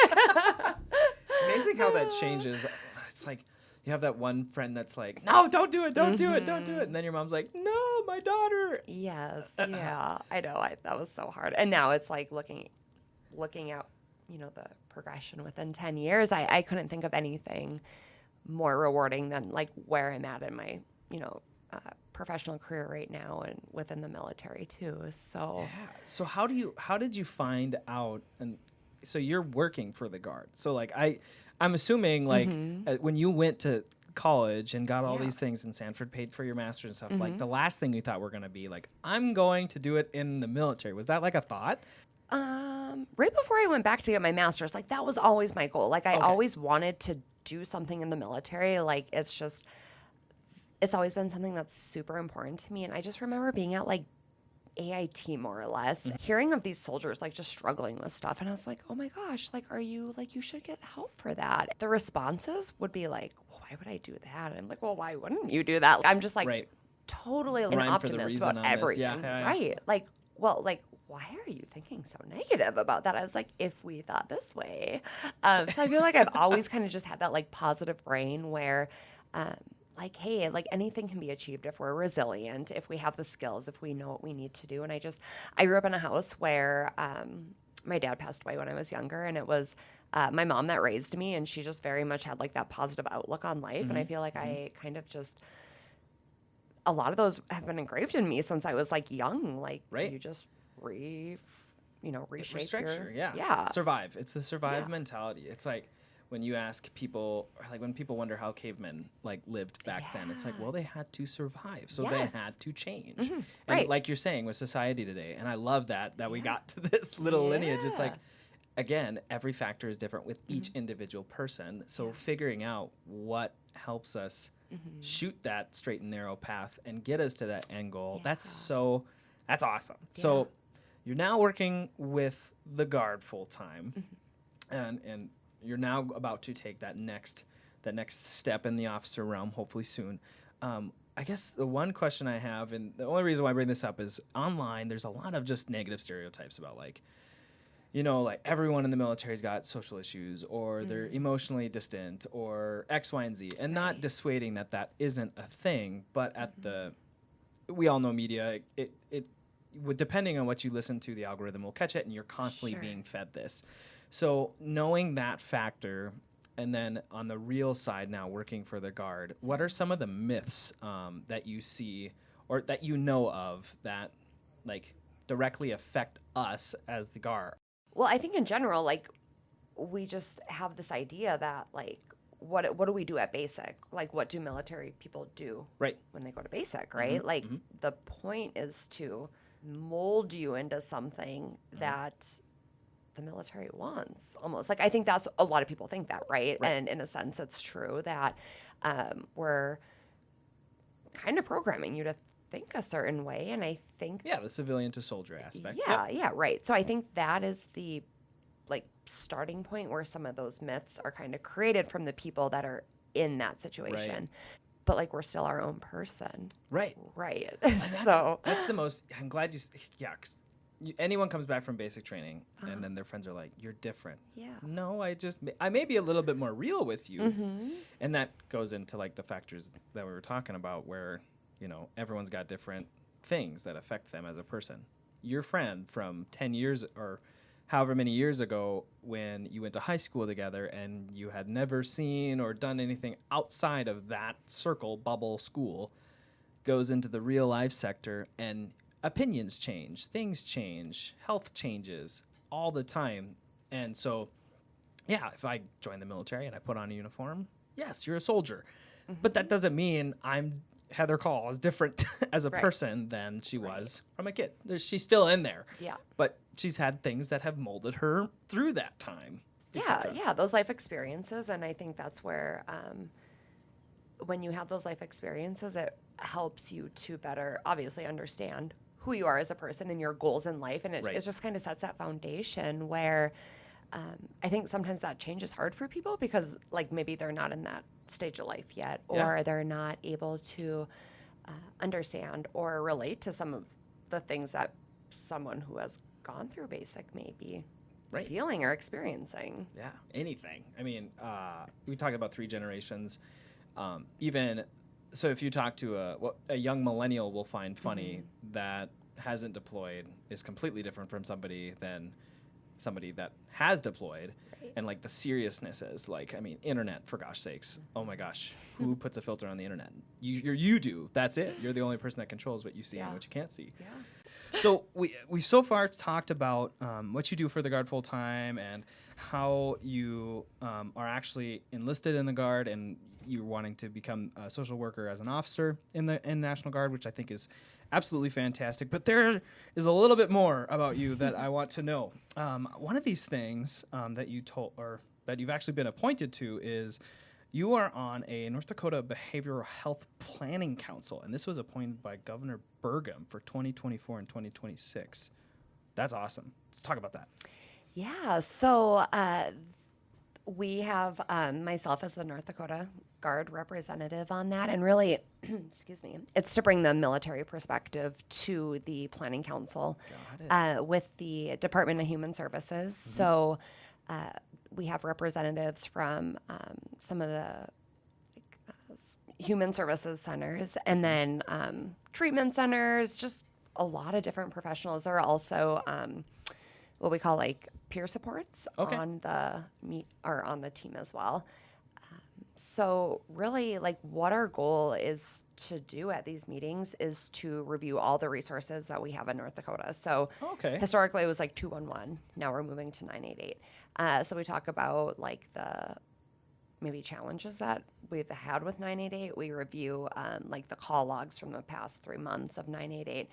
[SPEAKER 1] It's amazing how that changes. It's like you have that one friend that's like, no, don't do it, don't do it, don't do it. And then your mom's like, no, my daughter.
[SPEAKER 2] Yes, yeah, I know. That was so hard. And now it's like looking at, the progression within 10 years. I couldn't think of anything more rewarding than like where I'm at in my, professional career right now and within the military too. So
[SPEAKER 1] yeah. So how did you find out? And so you're working for the Guard. So like I'm assuming like when you went to college and got all these things and Sanford paid for your master's and stuff, like the last thing you thought were going to be like, I'm going to do it in the military. Was that like a thought?
[SPEAKER 2] Right before I went back to get my master's, like that was always my goal. Like I always wanted to do something in the military. Like it's always been something that's super important to me. And I just remember being at like AIT more or less, hearing of these soldiers like just struggling with stuff. And I was like, oh my gosh, like, are you like, you should get help for that. The responses would be like, well, why would I do that? And I'm like, well, why wouldn't you do that? I'm just like, totally an
[SPEAKER 1] Rhyme for the
[SPEAKER 2] optimist
[SPEAKER 1] reason
[SPEAKER 2] about
[SPEAKER 1] on this.
[SPEAKER 2] everything.
[SPEAKER 1] Yeah.
[SPEAKER 2] Right. Like, well, like, why are you thinking so negative about that? I was like, if we thought this way. So I feel like I've always kind of just had that like positive brain where, like, hey, like anything can be achieved if we're resilient, if we have the skills, if we know what we need to do. And I grew up in a house where my dad passed away when I was younger, and it was my mom that raised me, and she just very much had like that positive outlook on life. And I feel like I kind of just, a lot of those have been engraved in me since I was like young. Like, you just reshape
[SPEAKER 1] Restructure,
[SPEAKER 2] yeah.
[SPEAKER 1] Survive. It's the survive mentality. It's like when you ask people, like when people wonder how cavemen like lived back then, it's like, well, they had to survive, so they had to change. And like you're saying with society today, and I love that we got to this little lineage. It's like, again, every factor is different with each individual person. So figuring out what helps us shoot that straight and narrow path and get us to that end goal, that's awesome. So you're now working with the Guard full time, and you're now about to take that next step in the officer realm, hopefully soon. I guess the one question I have, and the only reason why I bring this up is online, there's a lot of just negative stereotypes about like, like everyone in the military's got social issues, or they're emotionally distant, or X, Y, and Z, and not dissuading that isn't a thing, but we all know media, it depending on what you listen to, the algorithm will catch it, and you're constantly being fed this. So knowing that factor, and then on the real side now working for the Guard, what are some of the myths that you see or that you know of that like directly affect us as the Guard?
[SPEAKER 2] Well, I think in general, like, we just have this idea that like, what do we do at basic? Like, what do military people do when they go to basic, right? Like, the point is to mold you into something that the military wants, almost. Like, I think that's, a lot of people think that, right? And in a sense, it's true that we're kind of programming you to think a certain way. And I think...
[SPEAKER 1] Yeah, the civilian to soldier aspect.
[SPEAKER 2] Yeah, right. So I think that is the, like, starting point where some of those myths are kind of created from the people that are in that situation. But, like, we're still our own person. Right.
[SPEAKER 1] That's the most... I'm glad you... Yeah, 'cause anyone comes back from basic training and then their friends are like, you're different. Yeah. No, I may be a little bit more real with you. And that goes into like the factors that we were talking about where, everyone's got different things that affect them as a person. Your friend from 10 years or however many years ago when you went to high school together and you had never seen or done anything outside of that circle, bubble, school, goes into the real life sector and opinions change, things change, health changes all the time. And so, yeah, if I join the military and I put on a uniform, yes, you're a soldier. But that doesn't mean Heather Call is different as a person than she was from a kid. She's still in there. Yeah. But she's had things that have molded her through that time.
[SPEAKER 2] Yeah, those life experiences. And I think that's where when you have those life experiences, it helps you to better, obviously, understand who you are as a person and your goals in life. And it just kind of sets that foundation where I think sometimes that change is hard for people because, like, maybe they're not in that stage of life yet, or they're not able to understand or relate to some of the things that someone who has gone through basic may be feeling or experiencing.
[SPEAKER 1] Yeah, anything. I mean, we talked about 3 generations. Even so, if you talk to a young millennial will find funny that hasn't deployed is completely different from somebody that has deployed. And like the seriousness is like, I mean, internet, for gosh sakes. Oh my gosh, who puts a filter on the internet? You do. That's it. You're the only person that controls what you see and what you can't see. Yeah. So we've so far talked about what you do for the Guard full time and how you are actually enlisted in the Guard and you're wanting to become a social worker as an officer in National Guard, which I think is absolutely fantastic. But there is a little bit more about you that I want to know. One of these things that you told, or that you've actually been appointed to, is you are on a North Dakota Behavioral Health Planning Council, and this was appointed by Governor Burgum for 2024 and 2026. That's awesome. Let's talk about that.
[SPEAKER 2] Yeah, so we have myself as the North Dakota Guard representative on that. And really, excuse me, it's to bring the military perspective to the Planning Council with the Department of Human Services. So we have representatives from some of the human services centers, and then treatment centers, just a lot of different professionals. There are also what we call like peer supports on the team as well. So really, like, what our goal is to do at these meetings is to review all the resources that we have in North Dakota. So historically it was like 211. Now we're moving to 988. So we talk about like the maybe challenges that we've had with 988. We review like the call logs from the past 3 months of 988,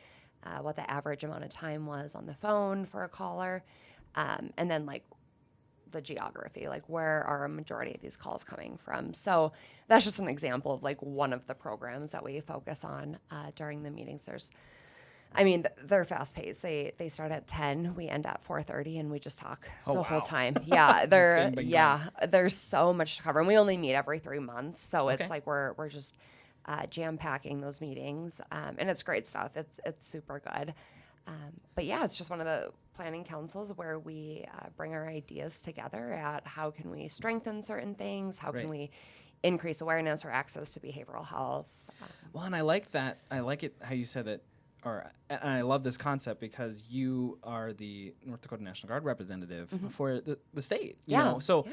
[SPEAKER 2] what the average amount of time was on the phone for a caller, and then like the geography, like where are a majority of these calls coming from. So that's just an example of like one of the programs that we focus on during the meetings. They're fast paced. They start at 10, we end at 4:30, and we just talk the whole time. Yeah, there's so much to cover, and we only meet every 3 months, so it's like we're just jam packing those meetings, and it's great stuff. It's super good. But yeah, it's just one of the planning councils where we bring our ideas together at how can we strengthen certain things, how can we increase awareness or access to behavioral health.
[SPEAKER 1] Well, and I like that. I like it how you said that. And I love this concept because you are the North Dakota National Guard representative for the state. You know? So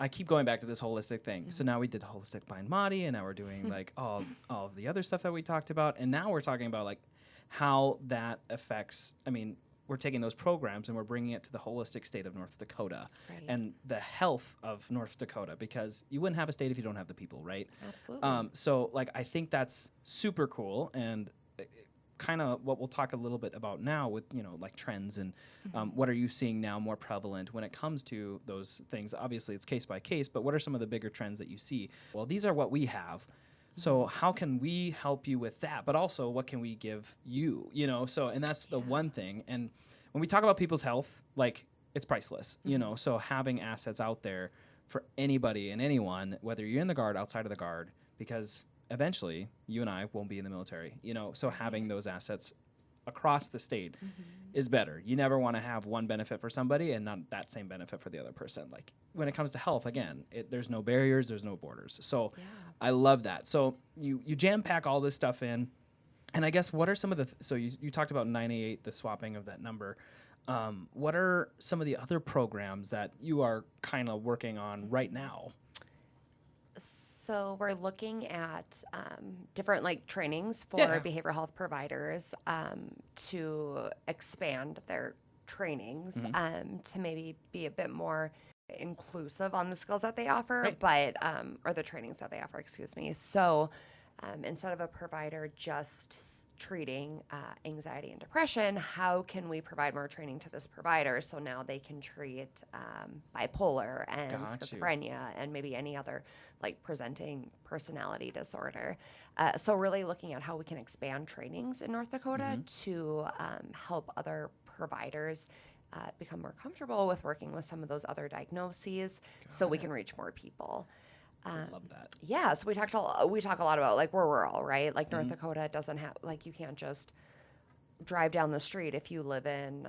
[SPEAKER 1] I keep going back to this holistic thing. So now we did holistic mind body, and now we're doing like all of the other stuff that we talked about, and now we're talking about like how that affects. I mean, we're taking those programs and we're bringing it to the holistic state of North Dakota and the health of North Dakota, because you wouldn't have a state if you don't have the people, right?
[SPEAKER 2] Absolutely.
[SPEAKER 1] So like I think that's super cool, and kind of what we'll talk a little bit about now with, you know, like trends and what are you seeing now more prevalent when it comes to those things. Obviously it's case by case, but what are some of the bigger trends that you see? Well, these are what we have. So how can we help you with that? But also, what can we give you? You know, so, and that's the one thing. And when we talk about people's health, like, it's priceless, you know, so having assets out there for anybody and anyone, whether you're in the Guard, outside of the Guard, because eventually you and I won't be in the military, you know, so having those assets across the state is better. You never want to have one benefit for somebody and not that same benefit for the other person. Like when it comes to health, again, there's no barriers, there's no borders. So I love that. So you jam pack all this stuff in, and I guess what are some of the, so you talked about 988, the swapping of that number. What are some of the other programs that you are kind of working on right now?
[SPEAKER 2] So we're looking at different like trainings for behavioral health providers to expand their trainings to maybe be a bit more inclusive on the skills that they offer, but or the trainings that they offer, excuse me. So instead of a provider just treating anxiety and depression, how can we provide more training to this provider so now they can treat bipolar and schizophrenia and maybe any other like presenting personality disorder. So really looking at how we can expand trainings in North Dakota to help other providers become more comfortable with working with some of those other diagnoses so we can reach more people.
[SPEAKER 1] I love that.
[SPEAKER 2] Yeah, so we talk a lot about like we're rural, right? Like North Dakota doesn't have, like, you can't just drive down the street if you live in,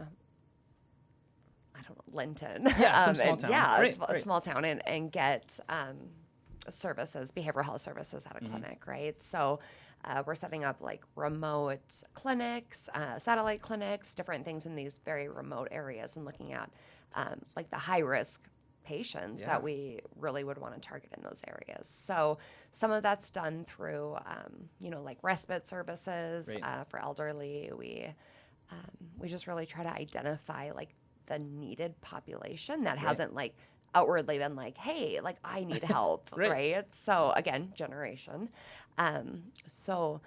[SPEAKER 2] I don't know, Linton.
[SPEAKER 1] Yeah, some small town.
[SPEAKER 2] Yeah, a small town and get services, behavioral health services at a clinic, right? So we're setting up like remote clinics, satellite clinics, different things in these very remote areas, and looking at like the high risk patients that we really would want to target in those areas. So some of that's done through, like respite services for elderly. We just really try to identify like the needed population that hasn't like outwardly been like, hey, like I need help, right? So again, generation. So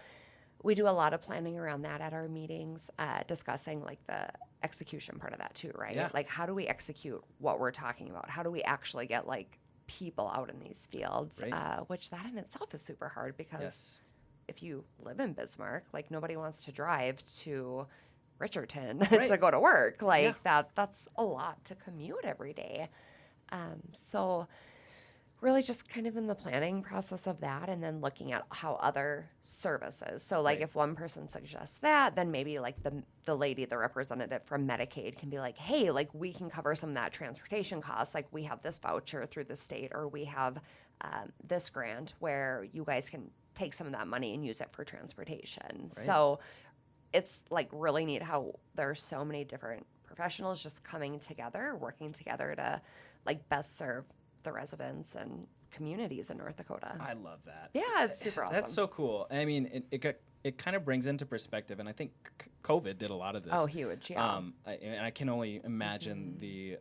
[SPEAKER 2] we do a lot of planning around that at our meetings, discussing like the execution part of that too, right?
[SPEAKER 1] Yeah.
[SPEAKER 2] Like how do we execute what we're talking about? How do we actually get like people out in these fields? Which that in itself is super hard because if you live in Bismarck, like nobody wants to drive to Richardson to go to work. Like that's a lot to commute every day. So really just kind of in the planning process of that, and then looking at how other services. So like
[SPEAKER 1] Right.
[SPEAKER 2] if one person suggests that, then maybe like the lady, the representative from Medicaid can be like, hey, like we can cover some of that transportation costs. Like we have this voucher through the state, or we have this grant where you guys can take some of that money and use it for transportation. So it's like really neat how there's so many different professionals just coming together, working together to like best serve the residents and communities in North Dakota.
[SPEAKER 1] I love that.
[SPEAKER 2] Yeah, it's super awesome.
[SPEAKER 1] That's so cool. I mean, it kind of brings into perspective, and I think COVID did a lot of this.
[SPEAKER 2] Oh, huge, yeah.
[SPEAKER 1] And I can only imagine the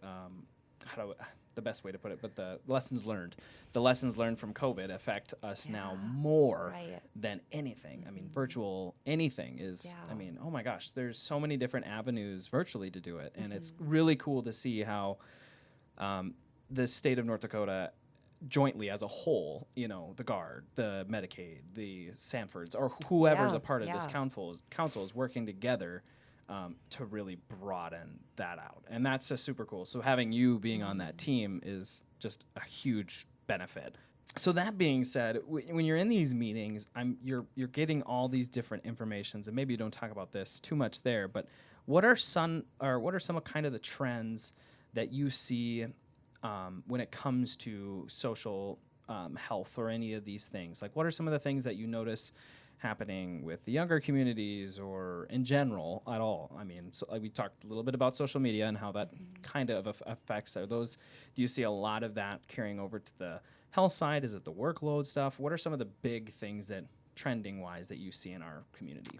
[SPEAKER 1] best way to put it, but the lessons learned. The lessons learned from COVID affect us now more than anything. I mean, virtual anything is, I mean, oh my gosh, there's so many different avenues virtually to do it. And it's really cool to see how the state of North Dakota jointly as a whole, you know, the Guard, the Medicaid, the Sanfords, or whoever's a part of this council is working together to really broaden that out. And that's just super cool. So having you being on that team is just a huge benefit. So that being said, when you're in these meetings, you're getting all these different informations, and maybe you don't talk about this too much there, but what are some of kind of the trends that you see when it comes to social health or any of these things? Like, what are some of the things that you notice happening with the younger communities or in general at all? I mean, so we talked a little bit about social media and how that kind of affects do you see a lot of that carrying over to the health side? Is it the workload stuff? What are some of the big things that trending wise that you see in our community?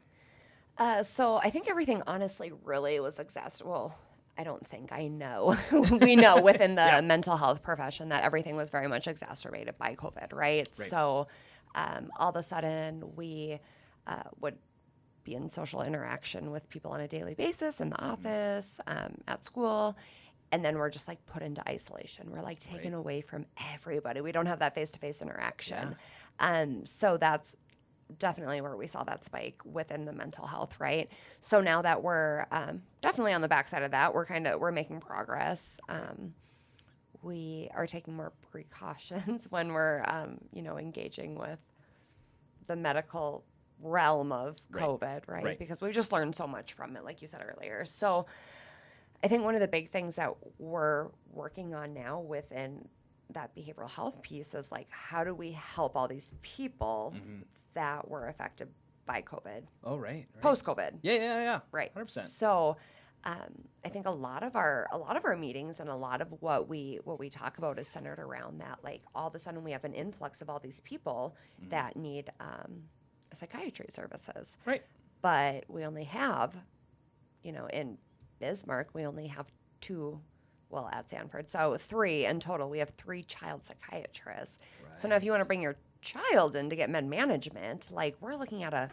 [SPEAKER 2] So I think everything honestly really was well, I don't think I know. We know within the mental health profession that everything was very much exacerbated by COVID, right? So all of a sudden we would be in social interaction with people on a daily basis in the office, at school, and then we're just like put into isolation. We're like taken away from everybody. We don't have that face-to-face interaction. So that's definitely where we saw that spike within the mental health, right? So now that we're definitely on the backside of that, we're making progress. We are taking more precautions when we're, engaging with the medical realm of COVID, right? Because we've just learned so much from it, like you said earlier. So I think one of the big things that we're working on now within that behavioral health piece is like, how do we help all these people that were affected by COVID?
[SPEAKER 1] Oh, right.
[SPEAKER 2] Post-COVID.
[SPEAKER 1] Yeah.
[SPEAKER 2] Right.
[SPEAKER 1] 100%.
[SPEAKER 2] So I think a lot of our meetings and a lot of what we talk about is centered around that. Like all of a sudden we have an influx of all these people that need psychiatry services.
[SPEAKER 1] Right.
[SPEAKER 2] But we only have, in Bismarck, we only have 2, well, at Sanford, so 3 in total. We have 3 child psychiatrists. Right. So now if you want to bring your child in to get med management, like we're looking at a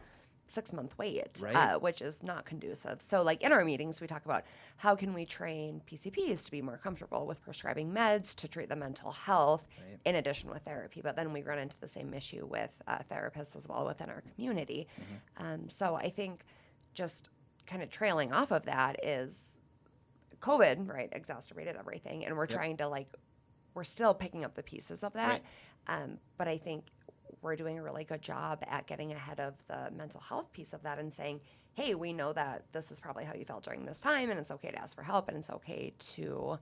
[SPEAKER 2] 6-month wait, which is not conducive. So like in our meetings, we talk about how can we train PCPs to be more comfortable with prescribing meds to treat the mental health in addition with therapy. But then we run into the same issue with therapists as well within our community. So I think just kind of trailing off of that is COVID, right, exacerbated everything. And we're trying to we're still picking up the pieces of that. But I think we're doing a really good job at getting ahead of the mental health piece of that and saying, hey, we know that this is probably how you felt during this time, and it's okay to ask for help, and it's okay to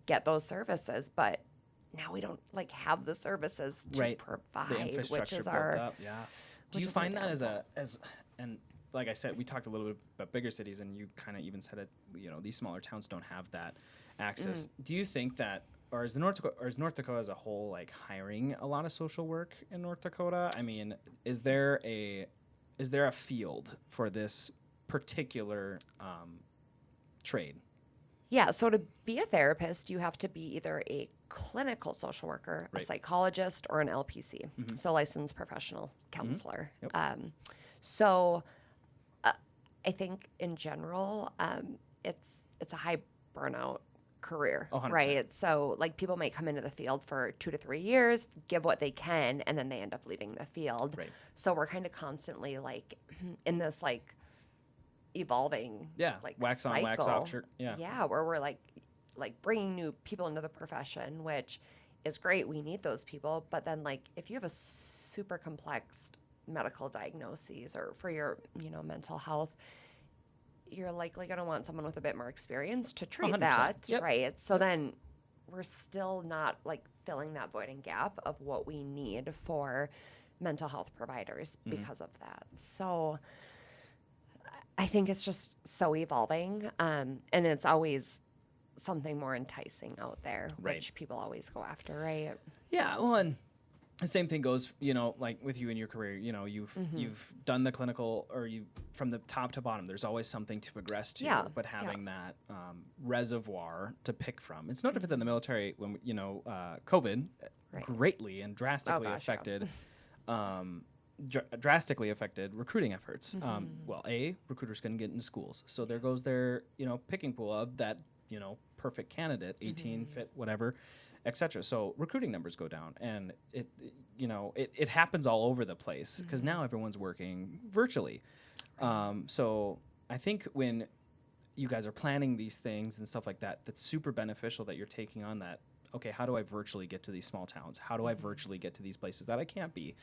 [SPEAKER 2] get those services. But now we don't have the services to provide,
[SPEAKER 1] the infrastructure
[SPEAKER 2] which is
[SPEAKER 1] built up. Do you find that as and like I said, we talked a little bit about bigger cities, and you kind of even said it, these smaller towns don't have that access. Do you think that, or is North Dakota as a whole hiring a lot of social work in North Dakota? I mean, is there a field for this particular trade? Yeah,
[SPEAKER 2] so to be a therapist, you have to be either a clinical social worker, a psychologist, or an LPC, so licensed professional counselor. So I think in general, it's a high burnout career, right? So people might come into the field for 2 to 3 years, give what they can, and then they end up leaving the field. So we're kind of constantly in this evolving
[SPEAKER 1] wax
[SPEAKER 2] cycle.
[SPEAKER 1] on, wax off.
[SPEAKER 2] Where we're like bringing new people into the profession, which is great. We need those people. But then like if you have a super complex medical diagnoses or for your, mental health, you're likely going to want someone with a bit more experience to treat
[SPEAKER 1] 100%.
[SPEAKER 2] that,
[SPEAKER 1] Yep.
[SPEAKER 2] right? So then we're still not like filling that void and gap of what we need for mental health providers because of that. So I think it's just so evolving, and it's always something more enticing out there,
[SPEAKER 1] Right.
[SPEAKER 2] which people always go after, right?
[SPEAKER 1] Yeah, well, and the same thing goes, like with you in your career. You've done the clinical, or you from the top to bottom. There's always something to progress to.
[SPEAKER 2] Yeah,
[SPEAKER 1] But having that reservoir to pick from, it's no different than the military when COVID
[SPEAKER 2] Right.
[SPEAKER 1] greatly and drastically
[SPEAKER 2] gosh, yeah.
[SPEAKER 1] affected. Drastically affected recruiting efforts. Recruiters couldn't get into schools, so there goes their picking pool of that perfect candidate, 18 fit, whatever, etc. So recruiting numbers go down, and it happens all over the place because now everyone's working virtually. So I think when you guys are planning these things and stuff like that, that's super beneficial that you're taking on that. Okay, how do I virtually get to these small towns? How do I virtually get to these places that I can't be?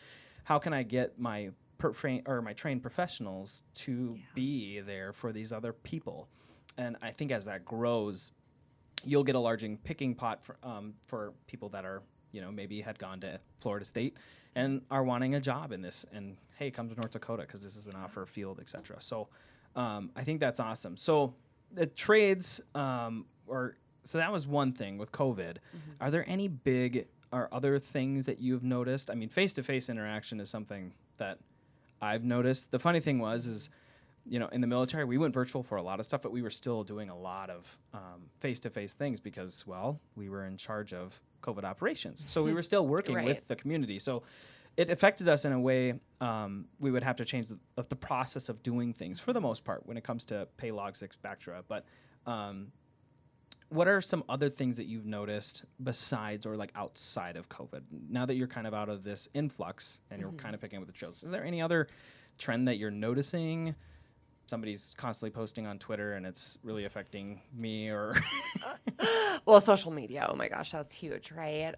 [SPEAKER 1] How can I get my trained professionals to be there for these other people? And I think as that grows, you'll get a larger picking pot for people that are, maybe had gone to Florida State and are wanting a job in this. And hey, come to North Dakota because this is an offer field, etc. So I think that's awesome. So the trades So that was one thing with COVID. Are there any big or other things that you've noticed? I mean, face-to-face interaction is something that I've noticed. The funny thing is, in the military, we went virtual for a lot of stuff, but we were still doing a lot of face-to-face things because, we were in charge of COVID operations. So we were still working
[SPEAKER 2] Right.
[SPEAKER 1] with the community. So it affected us in a way we would have to change the process of doing things for the most part when it comes to pay logs, etc. But what are some other things that you've noticed besides or like outside of COVID? Now that you're kind of out of this influx and you're kind of picking up with the trails, is there any other trend that you're noticing? Somebody's constantly posting on Twitter and it's really affecting me or...
[SPEAKER 2] Well, social media, oh my gosh, that's huge, right?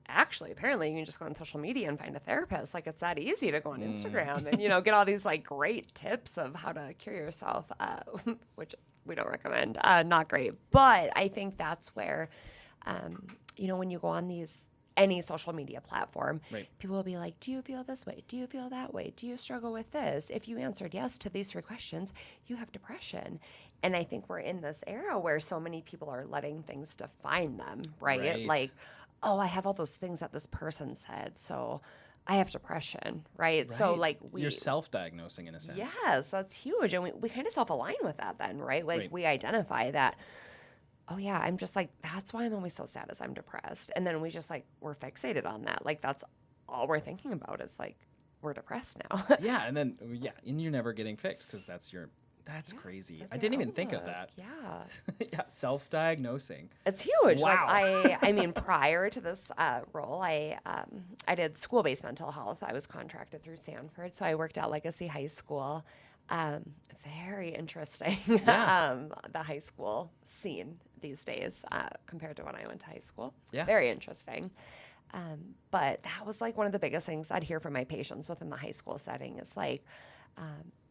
[SPEAKER 2] Actually, apparently you can just go on social media and find a therapist. Like it's that easy to go on Instagram and, get all these like great tips of how to cure yourself, which we don't recommend. Not great. But I think that's where, when you go on any social media platform,
[SPEAKER 1] Right.
[SPEAKER 2] people will be like, do you feel this way? Do you feel that way? Do you struggle with this? If you answered yes to these three questions, you have depression. And I think we're in this era where so many people are letting things define them, right?
[SPEAKER 1] Right.
[SPEAKER 2] Like, oh, I have all those things that this person said, so I have depression, right? So like
[SPEAKER 1] you're self-diagnosing in a sense.
[SPEAKER 2] Yes, that's huge. And we kind of self-align with that then, right? Like
[SPEAKER 1] Right.
[SPEAKER 2] we identify that, oh yeah, I'm just like, that's why I'm always so sad is I'm depressed. And then we just like, we're fixated on that. Like that's all we're thinking about is like, we're depressed now.
[SPEAKER 1] Yeah, and you're never getting fixed because that's crazy.
[SPEAKER 2] That's
[SPEAKER 1] I
[SPEAKER 2] our
[SPEAKER 1] didn't even think of
[SPEAKER 2] outlook.
[SPEAKER 1] that.
[SPEAKER 2] Yeah.
[SPEAKER 1] Yeah, self-diagnosing.
[SPEAKER 2] It's huge.
[SPEAKER 1] Wow.
[SPEAKER 2] Like I mean, prior to this role, I did school-based mental health. I was contracted through Sanford, so I worked at Legacy High School. Very interesting.
[SPEAKER 1] Yeah.
[SPEAKER 2] The high school scene these days compared to when I went to high school.
[SPEAKER 1] Yeah.
[SPEAKER 2] Very interesting. But that was like one of the biggest things I'd hear from my patients within the high school setting is like,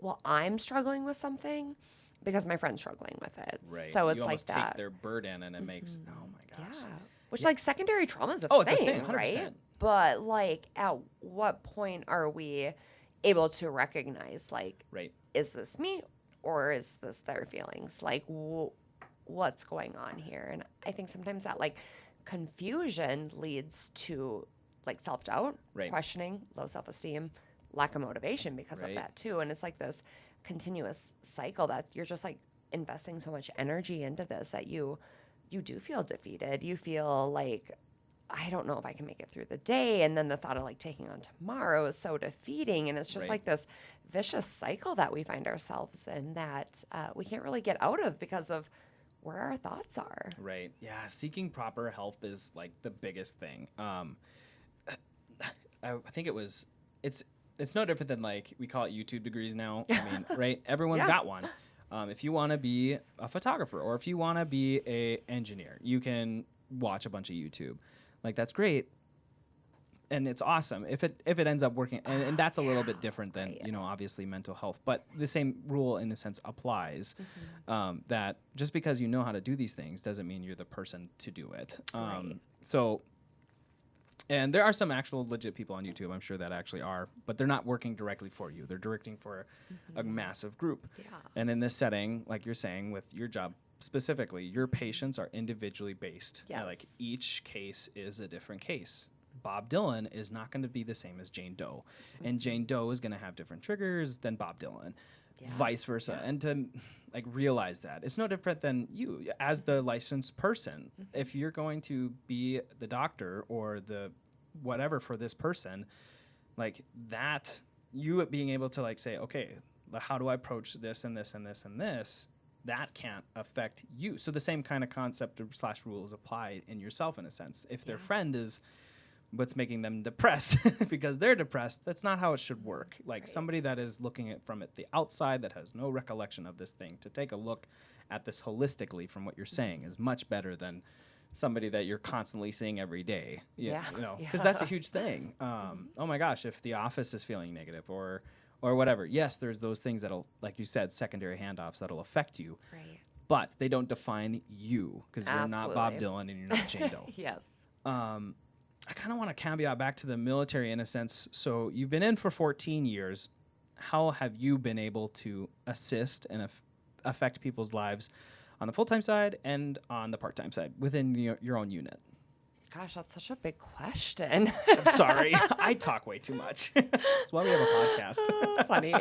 [SPEAKER 2] well, I'm struggling with something because my friend's struggling with it.
[SPEAKER 1] Right.
[SPEAKER 2] So it's
[SPEAKER 1] you almost
[SPEAKER 2] like that.
[SPEAKER 1] take their burden and it makes, oh my gosh.
[SPEAKER 2] Yeah. Which like secondary trauma is a
[SPEAKER 1] Oh,
[SPEAKER 2] thing,
[SPEAKER 1] it's a thing, 100%.
[SPEAKER 2] right? But like at what point are we able to recognize like,
[SPEAKER 1] Right.
[SPEAKER 2] is this me or is this their feelings? Like what's going on here? And I think sometimes that like confusion leads to like self-doubt,
[SPEAKER 1] Right.
[SPEAKER 2] questioning, low self-esteem, lack of motivation because of
[SPEAKER 1] Right.
[SPEAKER 2] that too. And it's like this continuous cycle that you're just like investing so much energy into this that you do feel defeated. You feel like, I don't know if I can make it through the day. And then the thought of like taking on tomorrow is so defeating. And it's just
[SPEAKER 1] Right.
[SPEAKER 2] like this vicious cycle that we find ourselves in that we can't really get out of because of where our thoughts are.
[SPEAKER 1] Right. Yeah. Seeking proper help is like the biggest thing. I think it's no different than like we call it YouTube degrees now. I mean, right? Everyone's
[SPEAKER 2] Yeah.
[SPEAKER 1] got one. If you want to be a photographer or if you want to be a engineer, you can watch a bunch of YouTube. Like, that's great. And it's awesome if it ends up working, and that's a little bit different than obviously mental health, but the same rule in a sense applies. That just because you know how to do these things doesn't mean you're the person to do it. So, and there are some actual legit people on YouTube, I'm sure, that actually are, but they're not working directly for you. They're directing for a massive group. And in this setting, like you're saying, with your job specifically, your patients are individually based. Like, each case is a different case. Bob Dylan is not going to be the same as Jane Doe, and Jane Doe is going to have different triggers than Bob Dylan, vice versa. And to like realize that it's no different than you as the licensed person. If you're going to be the doctor or the whatever for this person, like that, you being able to like say, okay, how do I approach this and this and this and this? That can't affect you. So the same kind of concept / rules apply in yourself in a sense. If their friend is what's making them depressed because they're depressed, that's not how it should work. Like somebody that is looking at from the outside that has no recollection of this thing, to take a look at this holistically from what you're saying is much better than somebody that you're constantly seeing every day. Because that's a huge thing. Oh my gosh, if the office is feeling negative or whatever, yes, there's those things that'll, like you said, secondary handoffs that'll affect you. But they don't define you, because you're not Bob Dylan and you're not Jane Doe. I kind of want to caveat back to the military in a sense. So you've been in for 14 years. How have you been able to assist and affect people's lives on the full-time side and on the part-time side within your own unit?
[SPEAKER 2] Gosh, that's such a big question.
[SPEAKER 1] I'm sorry. I talk way too much. That's why we have a podcast.
[SPEAKER 2] Funny.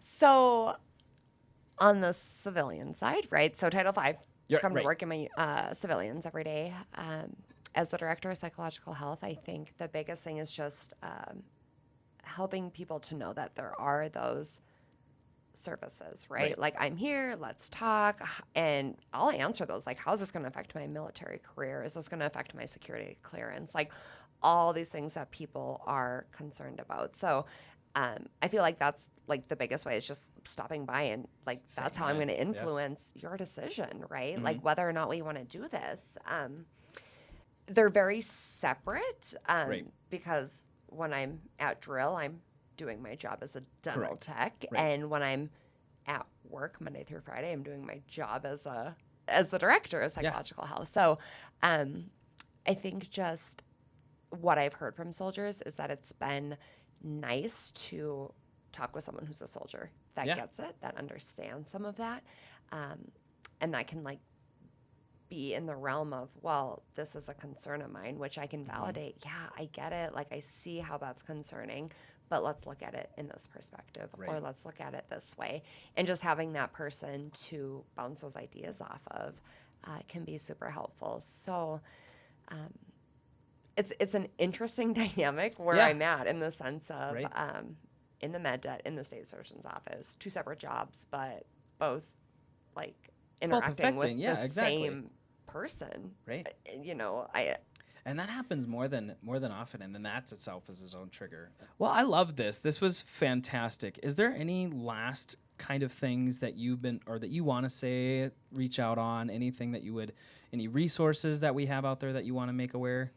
[SPEAKER 2] So on the civilian side, right? So Title V, come to work in my civilians every day. As the director of psychological health, I think the biggest thing is just helping people to know that there are those services, right? Like, I'm here, let's talk, and I'll answer those. Like, how is this going to affect my military career? Is this going to affect my security clearance? Like, all these things that people are concerned about. So I feel like that's like the biggest way is just stopping by and like, that's how I'm going to influence your decision, right? Like, whether or not we want to do this. They're very separate because when I'm at drill, I'm doing my job as a dental tech. And when I'm at work Monday through Friday, I'm doing my job as the director of psychological health. So I think just what I've heard from soldiers is that it's been nice to talk with someone who's a soldier that gets it, that understands some of that, and that can like be in the realm of, well, this is a concern of mine, which I can validate. Yeah, I get it. Like, I see how that's concerning, but let's look at it in this perspective, or let's look at it this way. And just having that person to bounce those ideas off of can be super helpful. So it's an interesting dynamic where I'm at, in the sense of in the med det, in the state surgeon's office, 2 separate jobs, but both like interacting with the same person,
[SPEAKER 1] and that happens more than often, and then that's itself is his own trigger. Well, I love this. This was fantastic. Is there any last kind of things that you've been, or that you want to say, reach out on, anything that you would, any resources that we have out there that you want to make aware?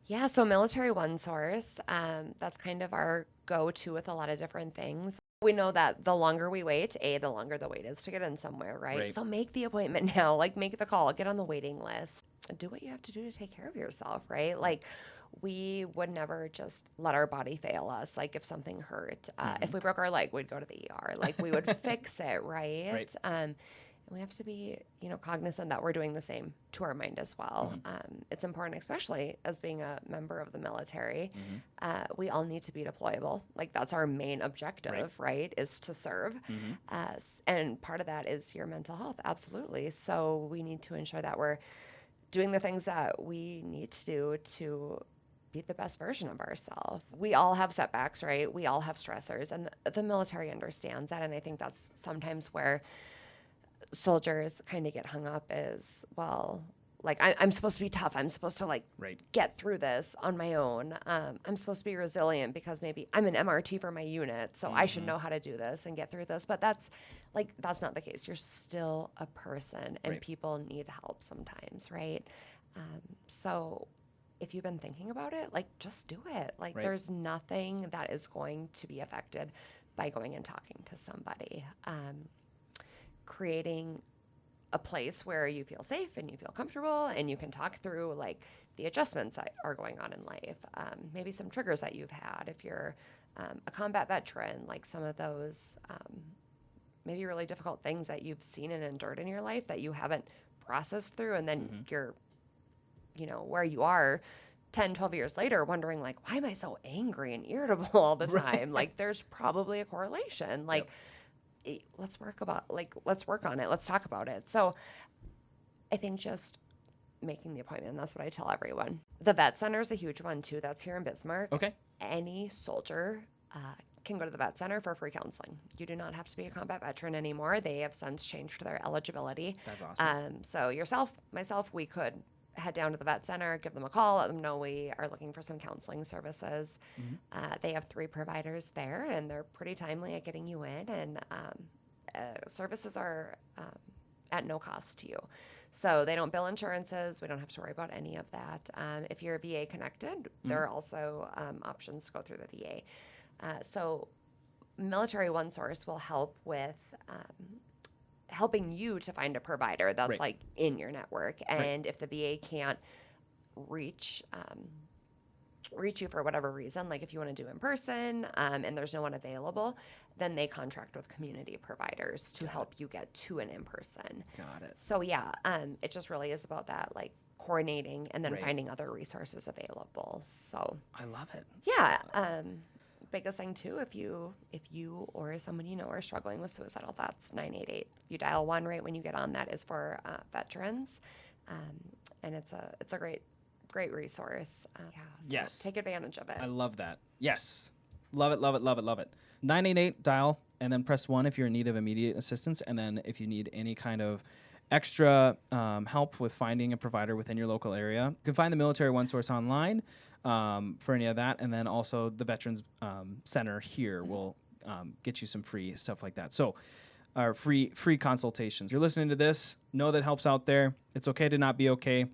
[SPEAKER 2] Yeah, so Military One Source, that's kind of our go-to with a lot of different things. We know that the longer we wait, the longer the wait is to get in somewhere, right? So make the appointment now, like make the call, get on the waiting list, do what you have to do to take care of yourself, right? Like, we would never just let our body fail us. Like, if something hurt, if we broke our leg, we'd go to the ER. Like, we would fix it, right? And we have to be, cognizant that we're doing the same to our mind as well. It's important, especially as being a member of the military. We all need to be deployable. Like, that's our main objective, right? Is to serve. And part of that is your mental health, absolutely. So we need to ensure that we're doing the things that we need to do to be the best version of ourselves. We all have setbacks, right? We all have stressors, and the military understands that. And I think that's sometimes where soldiers kind of get hung up is, well, like I'm supposed to be tough. I'm supposed to like
[SPEAKER 1] Right.
[SPEAKER 2] get through this on my own. I'm supposed to be resilient because maybe I'm an MRT for my unit, so I should know how to do this and get through this. But that's not the case. You're still a person, and
[SPEAKER 1] Right.
[SPEAKER 2] people need help sometimes, right? So if you've been thinking about it, like just do it. Like
[SPEAKER 1] Right.
[SPEAKER 2] there's nothing that is going to be affected by going and talking to somebody. Creating a place where you feel safe and you feel comfortable and you can talk through like the adjustments that are going on in life, maybe some triggers that you've had. If you're a combat veteran, like some of those maybe really difficult things that you've seen and endured in your life that you haven't processed through, and then you're, where you are 10, 12 years later wondering like, why am I so angry and irritable all the time? Like there's probably a correlation. Like, let's work on it. Let's talk about it. So I think just making the appointment, that's what I tell everyone. The vet center is a huge one too. That's here in Bismarck.
[SPEAKER 1] Okay.
[SPEAKER 2] Any soldier can go to the vet center for free counseling. You do not have to be a combat veteran anymore. They have since changed their eligibility.
[SPEAKER 1] That's awesome.
[SPEAKER 2] So myself, we could head down to the vet center, give them a call, let them know we are looking for some counseling services. They have 3 providers there, and they're pretty timely at getting you in, and services are at no cost to you. So they don't bill insurances. We don't have to worry about any of that. If you're VA connected, there are also options to go through the VA. So Military One Source will help with helping you to find a provider that's
[SPEAKER 1] Right.
[SPEAKER 2] like in your network. And if the VA can't reach you for whatever reason, like if you want to do in person and there's no one available, then they contract with community providers to help you get to an in-person.
[SPEAKER 1] Got it.
[SPEAKER 2] So yeah, it just really is about that, like coordinating and then
[SPEAKER 1] Right.
[SPEAKER 2] finding other resources available. So
[SPEAKER 1] I love it.
[SPEAKER 2] yeah. Biggest thing too, if you or someone you know are struggling with suicidal thoughts, 988. You dial 1 right when you get on. That is for veterans, and it's a great resource. So
[SPEAKER 1] Yes.
[SPEAKER 2] take advantage of it.
[SPEAKER 1] I love that. Yes. Love it, love it, love it, love it. 988 dial, and then press 1 if you're in need of immediate assistance, and then if you need any kind of extra help with finding a provider within your local area, you can find the Military One Source online for any of that, and then also the Veterans Center here will get you some free stuff like that. So free consultations. You're listening to this, know that helps out there. It's okay to not be okay.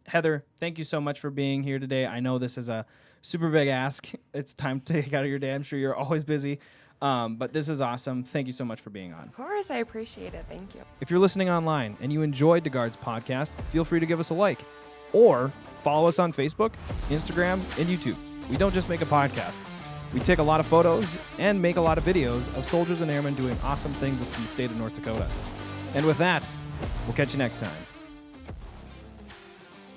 [SPEAKER 1] Heather, thank you so much for being here today. I know this is a super big ask. It's time to take out of your day. I'm sure you're always busy. But this is awesome. Thank you so much for being on.
[SPEAKER 2] Of course, I appreciate it. Thank you.
[SPEAKER 1] If you're listening online and you enjoyed the Guards podcast, feel free to give us a like or follow us on Facebook, Instagram, and YouTube. We don't just make a podcast. We take a lot of photos and make a lot of videos of soldiers and airmen doing awesome things within the state of North Dakota. And with that, we'll catch you next time.